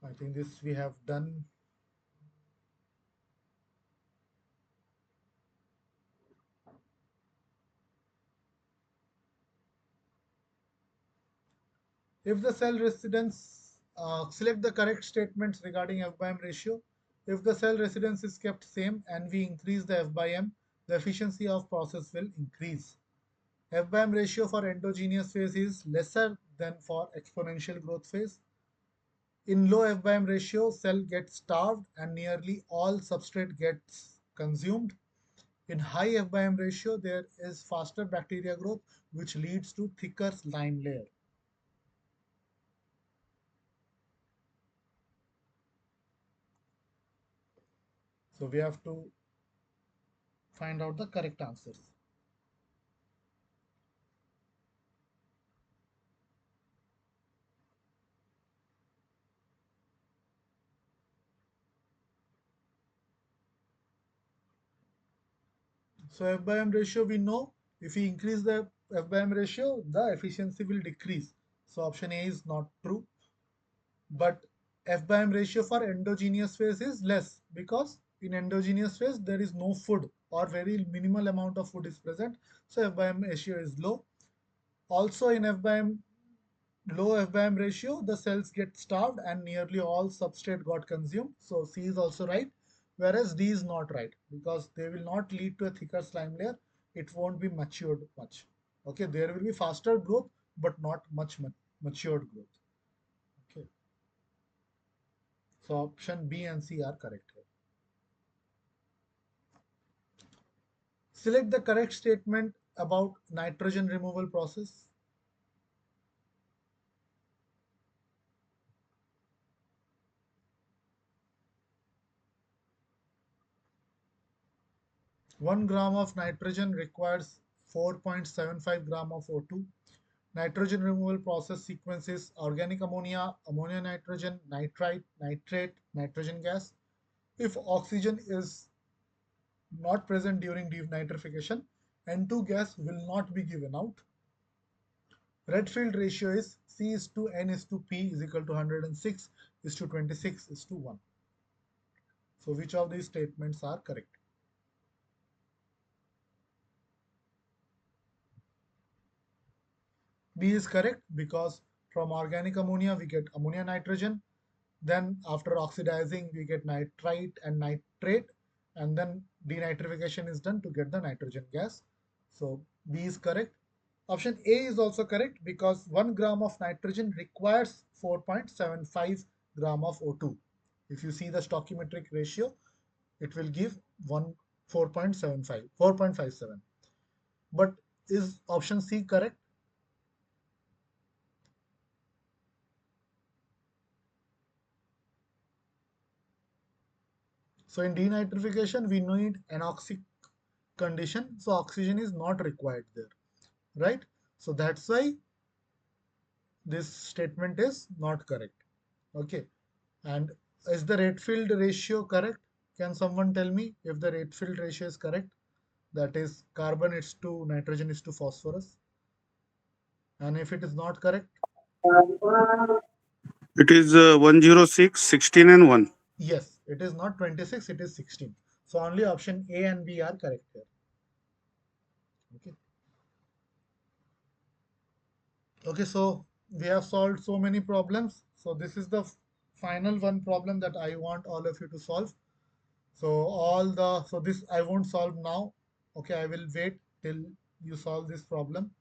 I think this we have done. If the cell residence, select the correct statements regarding F by M ratio. If the cell residence is kept same and we increase the F by M, the efficiency of process will increase. F by M ratio for endogenous phase is lesser than for exponential growth phase. In low F by M ratio, cell gets starved and nearly all substrate gets consumed. In high F by M ratio, there is faster bacteria growth, which leads to thicker slime layer. So we have to find out the correct answers. So F by M ratio, we know if we increase the F by M ratio, the efficiency will decrease. So option A is not true. But F by M ratio for endogenous phase is less because in endogenous phase there is no food or very minimal amount of food is present. So F by M ratio is low. Also in F by M low F by M ratio, the cells get starved and nearly all substrate got consumed. So C is also right, whereas D is not right because they will not lead to a thicker slime layer. It won't be matured much. Okay, there will be faster growth, but not much matured growth. Okay, so option B and C are correct here. Select the correct statement about nitrogen removal process. One gram of nitrogen requires 4.75 gram of O2. Nitrogen removal process sequence is organic ammonia, ammonia nitrogen, nitrite, nitrate, nitrogen gas. If oxygen is not present during denitrification, N2 gas will not be given out. Redfield ratio is C is to N is to P is equal to 106 is to 26 is to 1. So which of these statements are correct? B is correct because from organic ammonia we get ammonia nitrogen. Then after oxidizing we get nitrite and nitrate, and then denitrification is done to get the nitrogen gas. So B is correct. Option A is also correct because 1 gram of nitrogen requires 4.75 gram of O2. If you see the stoichiometric ratio, it will give 1 4.75 4.57. But is option C correct? So in denitrification, we need anoxic condition. So oxygen is not required there, right? So that's why this statement is not correct. Okay. And is the Redfield ratio correct? Can someone tell me if the Redfield ratio is correct? That is carbon is to nitrogen is to phosphorus. And if it is not correct, It is 106, 16, and 1. yes, it is not 26, it is 16. So only option A and B are correct here. Okay. Okay, so we have solved so many problems. So this is the final one problem that I want all of you to solve. So so this I won't solve now. Okay, I will wait till you solve this problem.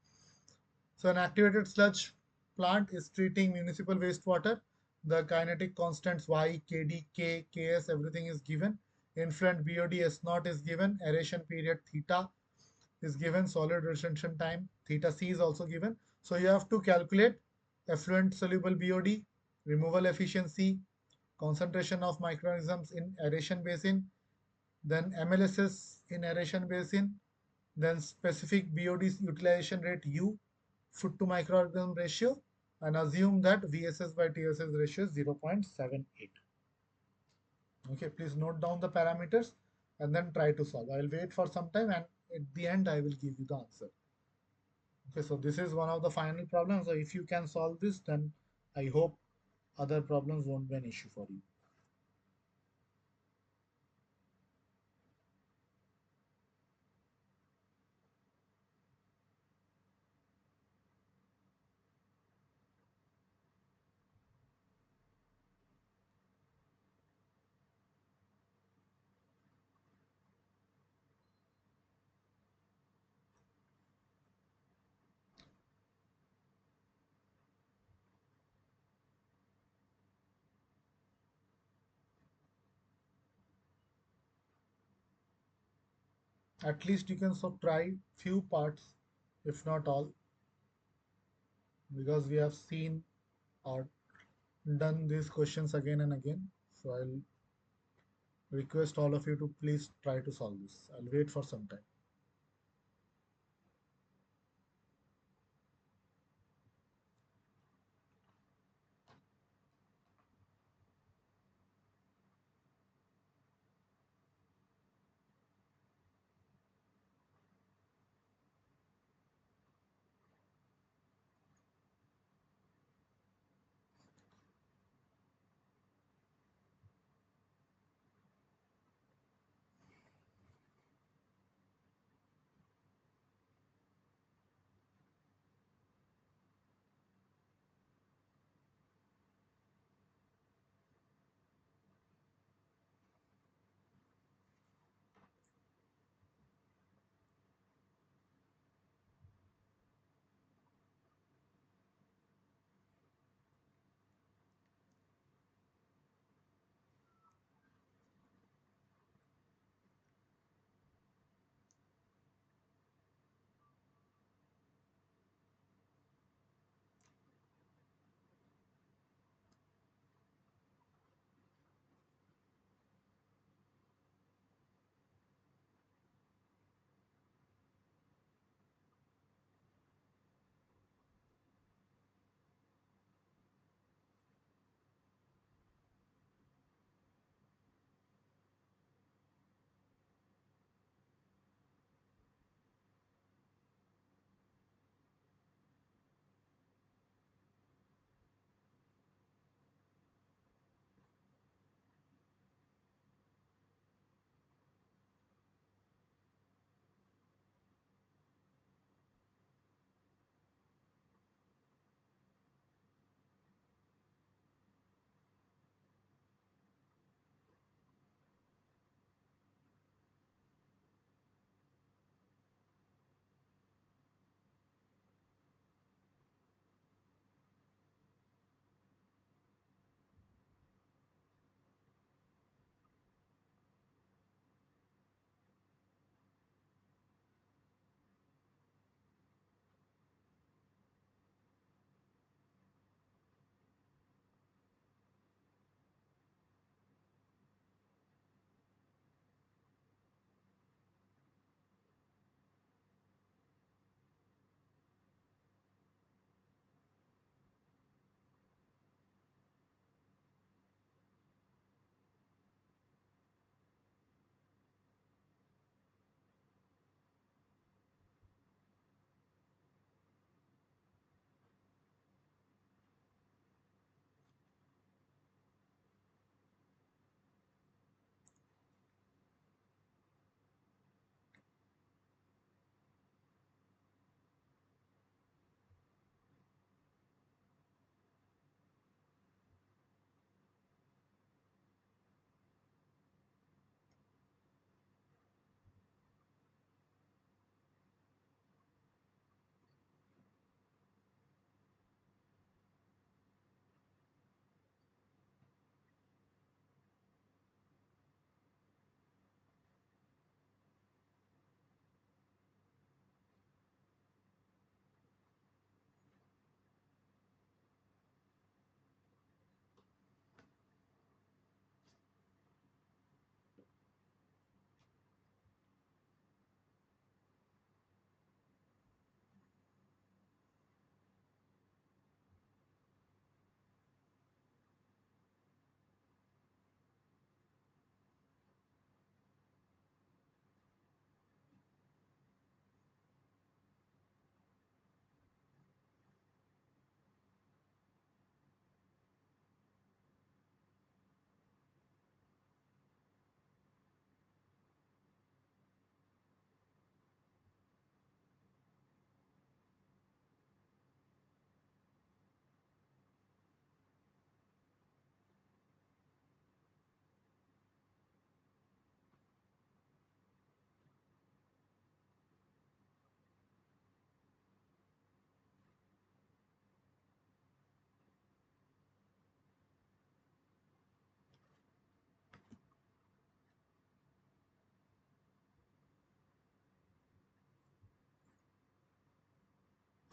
So an activated sludge plant is treating municipal wastewater. The kinetic constants Y, KD, K, KS, everything is given. Influent BOD S0 is given. Aeration period theta is given. Solid retention time theta C is also given. So you have to calculate effluent soluble BOD, removal efficiency, concentration of microorganisms in aeration basin, then MLSS in aeration basin, then specific BOD utilization rate U, food to microorganism ratio, and assume that VSS by TSS ratio is 0.78. Okay, please note down the parameters and then try to solve. I will wait for some time and at the end I will give you the answer. Okay, so this is one of the final problems. So if you can solve this, then I hope other problems won't be an issue for you. At least you can so try few parts, if not all, because we have seen or done these questions again and again. So I'll request all of you to please try to solve this. I'll wait for some time.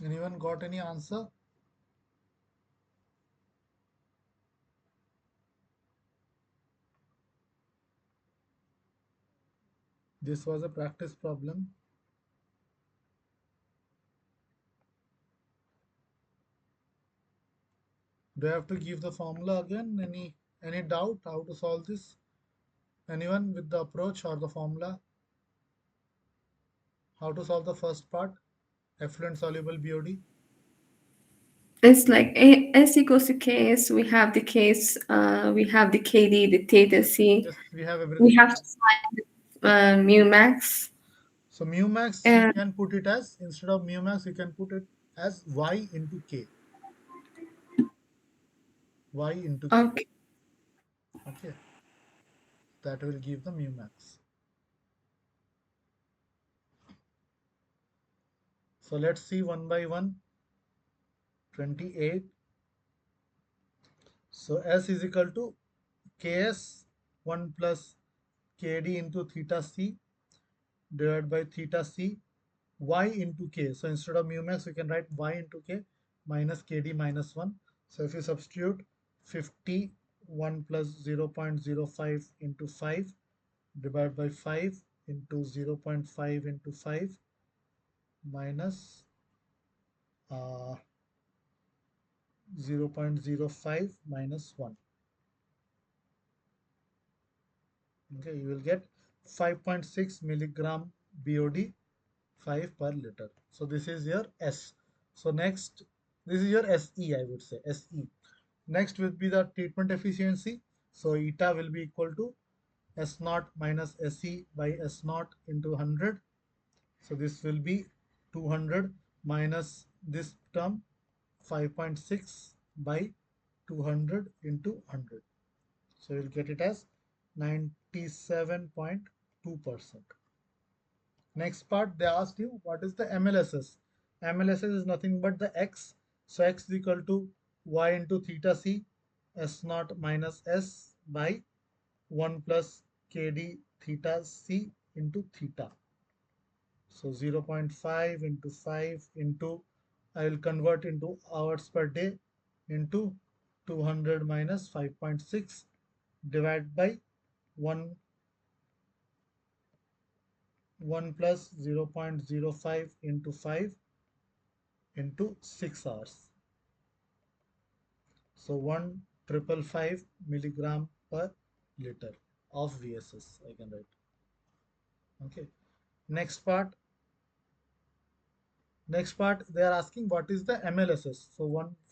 Anyone got any answer? This was a practice problem. Do I have to give the formula again? Any doubt how to solve this? Anyone with the approach or the formula? How to solve the first part? Effluent soluble BOD. It's like S equals to Ks. We have the Ks. We have the KD, the theta C. Yes, we have We everything. have to find mu max. So mu max, you And can put it as, instead of mu max, you can put it as y into k. Y into k. okay. Okay, that will give the mu max. So let's see one by one. 28. So S is equal to Ks 1 plus Kd into theta C divided by theta C y into k. So instead of mu max, we can write y into k minus Kd minus 1. So if you substitute 51 plus 0.05 into 5 divided by 5 into 0.5 into 5 minus 0.05 minus 1. Okay, you will get 5.6 milligram BOD 5 per liter. So this is your S. So next, this is your SE, I would say SE. Next will be the treatment efficiency. So eta will be equal to S naught minus SE by S naught into 100. So this will be 200 minus this term 5.6 by 200 into 100. So you'll get it as 97.2%. Next part, they asked you what is the MLSS. MLSS is nothing but the X. So X is equal to Y into theta C S naught minus S by 1 plus KD theta C into theta. So 0.5 into 5 into, I will convert into hours per day into 200 minus 5.6 divided by 1 1 plus 0.05 into 5 into 6 hours. So 1,555 milligram per liter of VSS I can write. Okay. Next part, they are asking what is the MLSS. So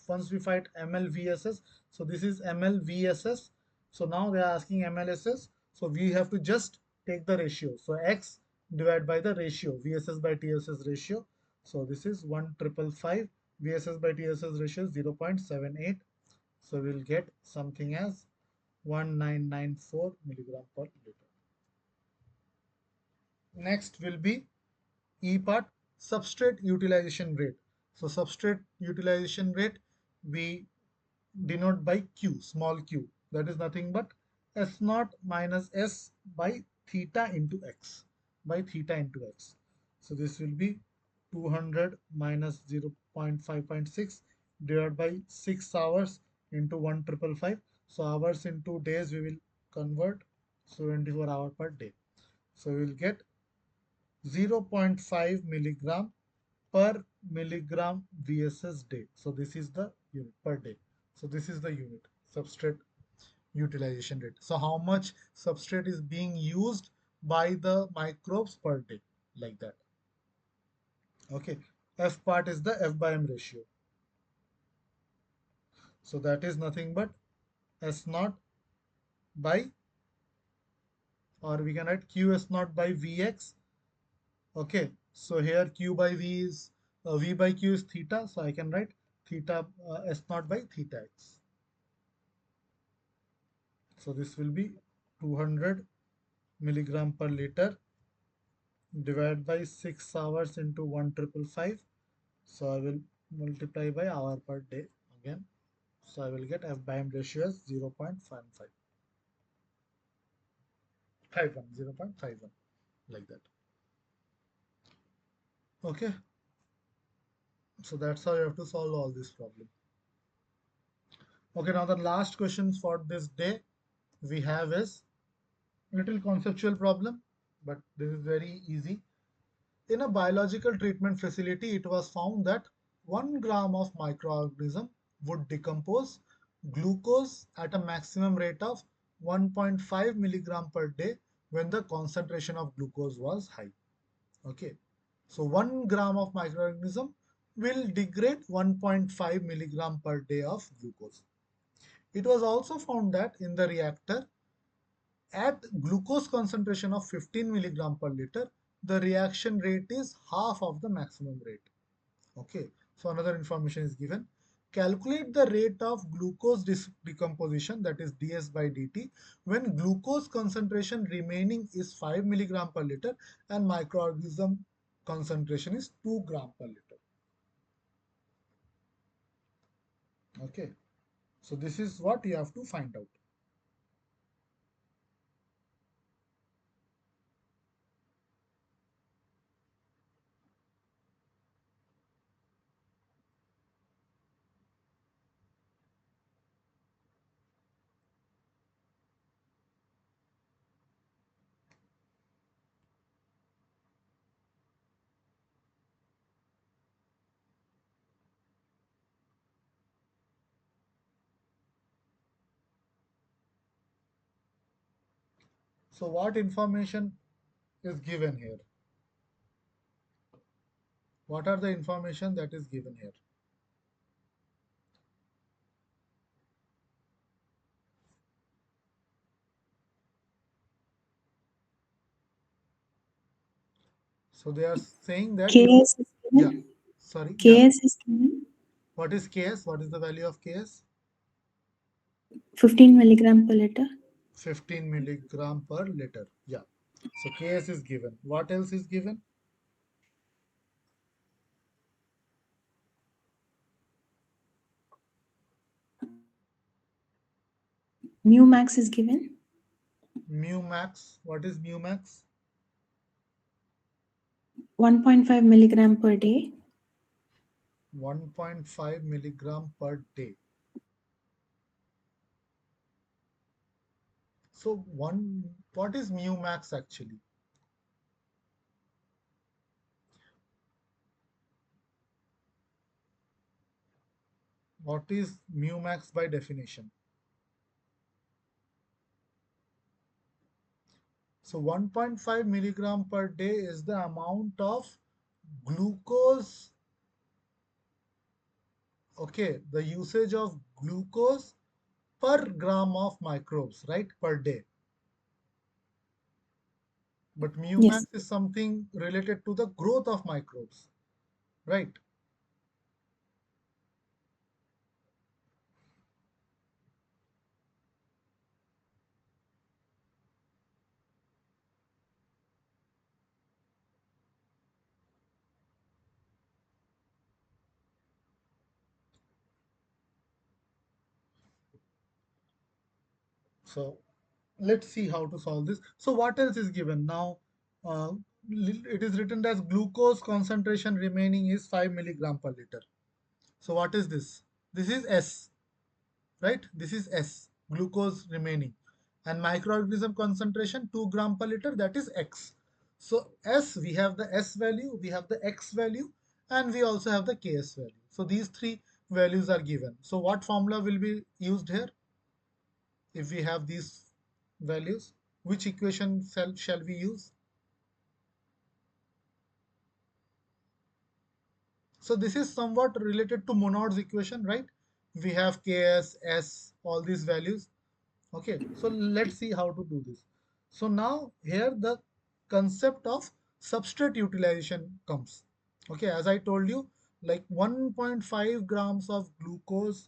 once we find MLVSS, so this is MLVSS. So now they are asking MLSS. So we have to just take the ratio. So X divided by the ratio VSS by TSS ratio. So this is 1,555. VSS by TSS ratio is 0.78. So we'll get something as 1994 milligram per liter. Next will be E part, substrate utilization rate. So substrate utilization rate we denote by Q, small q. That is nothing but S naught minus S by theta into X, by theta into X. So this will be 200 minus 0.5.6 divided by 6 hours into 1,555. So hours into days we will convert, so 24 hours per day. So we will get 0.5 milligram per milligram VSS day. So this is the unit per day. So this is the unit substrate utilization rate. So how much substrate is being used by the microbes per day, like that. Okay. F part is the F by M ratio. So that is nothing but S naught by, or we can write Q S naught by Vx. Okay, so here Q by V is V by Q is theta, so I can write theta S naught by theta x. So this will be 200 milligram per liter divided by 6 hours into 1,555. So I will multiply by hour per day again. So I will get F by M ratio as 0.55. 0.51, like that. Okay. So that's how you have to solve all this problem. Okay, now the last questions for this day we have is little conceptual problem, but this is very easy. In a biological treatment facility, it was found that 1 gram of microorganism would decompose glucose at a maximum rate of 1.5 milligram per day when the concentration of glucose was high. Okay, so 1 gram of microorganism will degrade 1.5 milligram per day of glucose. It was also found that in the reactor, at glucose concentration of 15 milligram per liter, the reaction rate is half of the maximum rate. Okay, so another information is given. Calculate the rate of glucose decomposition, that is ds by dt, when glucose concentration remaining is 5 milligram per liter and microorganism concentration is 2 gram per liter. Okay, so this is what you have to find out. So what information is given here? What are the information that is given here? So they are saying that you, KS is yeah, given. sorry, yeah. KS is given. What is Ks? What is the value of Ks? 15 milligram per liter. 15 milligram per liter. Yeah. So Ks is given. What else is given? Mu max is given. Mu max. What is mu max? 1.5 milligram per day. 1.5 milligram per day. So what is mu max actually? What is mu max by definition? So 1.5 milligram per day is the amount of glucose, okay, the usage of glucose per gram of microbes, right, per day. But mu max Yes. is something related to the growth of microbes, right? So let's see how to solve this. So what else is given now? It is written as glucose concentration remaining is 5 milligram per liter. So what is this? This is S, right? This is S, glucose remaining. And microorganism concentration 2 gram per liter, that is X. So S, we have the S value, we have the X value, and we also have the Ks value. So these three values are given. So what formula will be used here? If we have these values, which equation shall we use? So this is somewhat related to Monod's equation, right? We have Ks, S, all these values. Okay, so let's see how to do this. So now here the concept of substrate utilization comes. Okay, as I told you, like 1.5 grams of glucose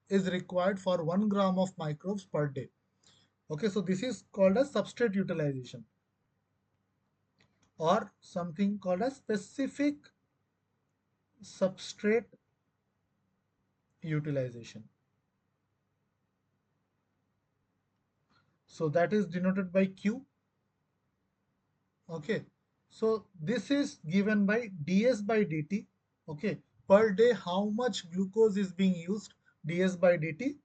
is required for 1 gram of microbes per day. Okay, so this is called as substrate utilization, or something called as specific substrate utilization. So that is denoted by Q. Okay, so this is given by ds by dt. Okay, per day how much glucose is being used, ds by dt,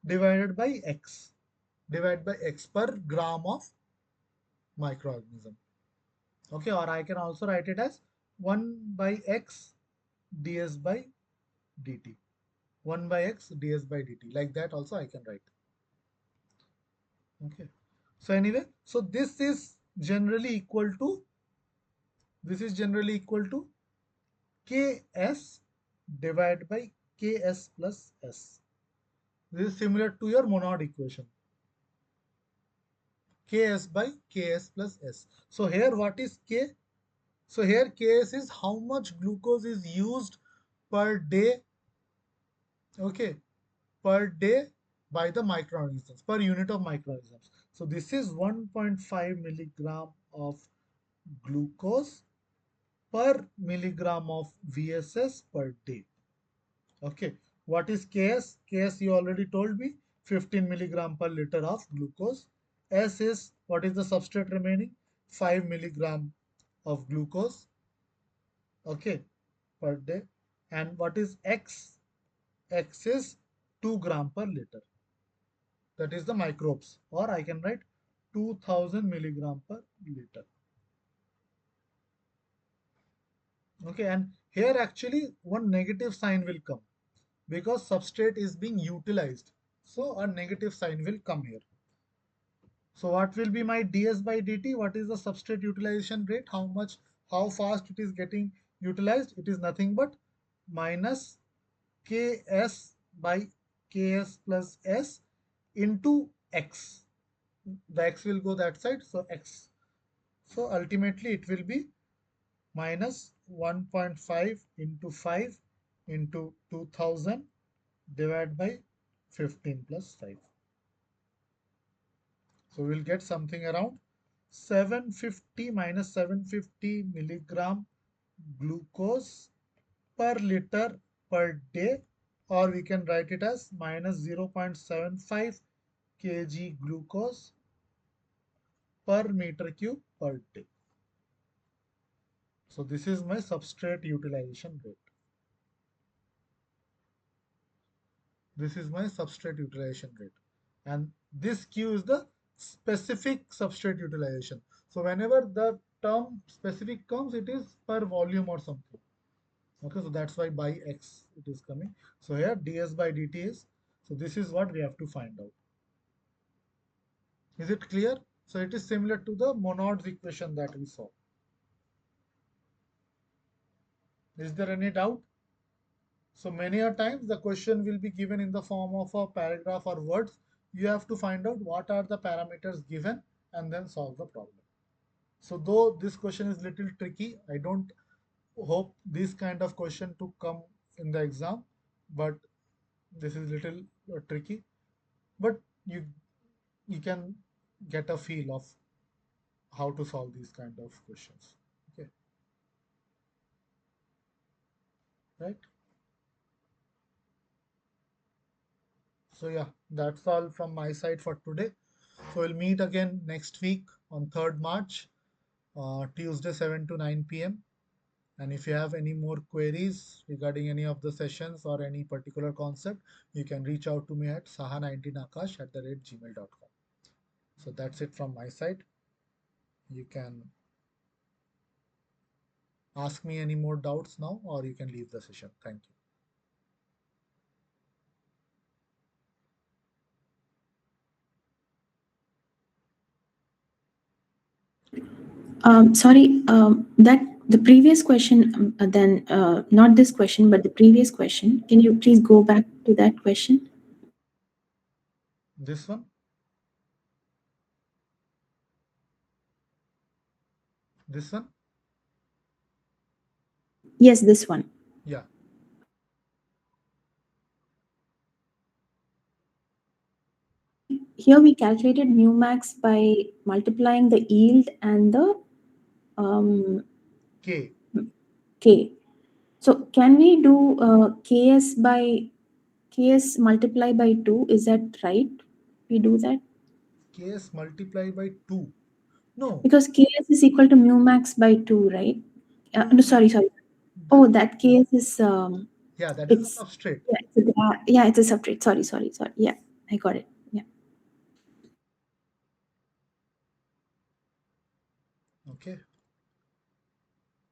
divided by x, per gram of microorganism. Okay, or I can also write it as 1 by x ds by dt. 1 by x ds by dt. Like that also I can write. Okay. So anyway, so this is generally equal to Ks divided by Ks plus S. This is similar to your monod equation. Ks by Ks plus S. So here what is K? So here Ks is how much glucose is used per day, okay, per day by the microorganisms, per unit of microorganisms. So this is 1.5 milligram of glucose per milligram of VSS per day. Okay, what is Ks? Ks you already told me, 15 milligram per liter of glucose. S is what is the substrate remaining? 5 milligram of glucose, okay, per day. And what is X? X is 2 gram per liter. That is the microbes, or I can write 2000 milligram per liter. Okay, and here actually one negative sign will come because substrate is being utilized. So a negative sign will come here. So what will be my ds by dt? What is the substrate utilization rate? How fast it is getting utilized? It is nothing but minus ks by ks plus s into x. The x will go that side, so x. So ultimately it will be minus 1.5 into 5 into 2000 divided by 15 plus 5. So we'll get something around 750 minus 750 milligram glucose per liter per day, or we can write it as minus 0.75 kg glucose per meter cube per day. So this is my substrate utilization rate. This is my substrate utilization rate. And this Q is the specific substrate utilization. So whenever the term specific comes, it is per volume or something. Okay, so that's why by X it is coming. So here ds by dt is, so this is what we have to find out. Is it clear? So it is similar to the monods equation that we saw. Is there any doubt? So many a times the question will be given in the form of a paragraph or words. You have to find out what are the parameters given and then solve the problem. So though this question is little tricky, I don't hope this kind of question to come in the exam, but this is little tricky. But you can get a feel of how to solve these kind of questions. Okay, right? So yeah, that's all from my side for today. So we'll meet again next week on 3rd March, Tuesday 7 to 9 p.m. And if you have any more queries regarding any of the sessions or any particular concept, you can reach out to me at saha19akash@gmail.com. So that's it from my side. You can ask me any more doubts now, or you can leave the session. Thank you. Sorry, that the previous question, then not this question, but the previous question. Can you please go back to that question? This one? This one? Yes, this one. Yeah. Here we calculated mu max by multiplying the yield and the K. K. So can we do Ks by Ks multiply by 2? Is that right? We do that? Ks multiplied by 2. No. Because Ks is equal to mu max by 2, right? No, sorry. Oh, that case is Yeah, that is a it's substrate. yeah, it's a substrate. Sorry. Yeah, I got it. Yeah. Okay.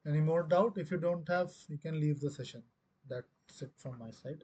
Any more doubt? If you don't have, you can leave the session. That's it from my side.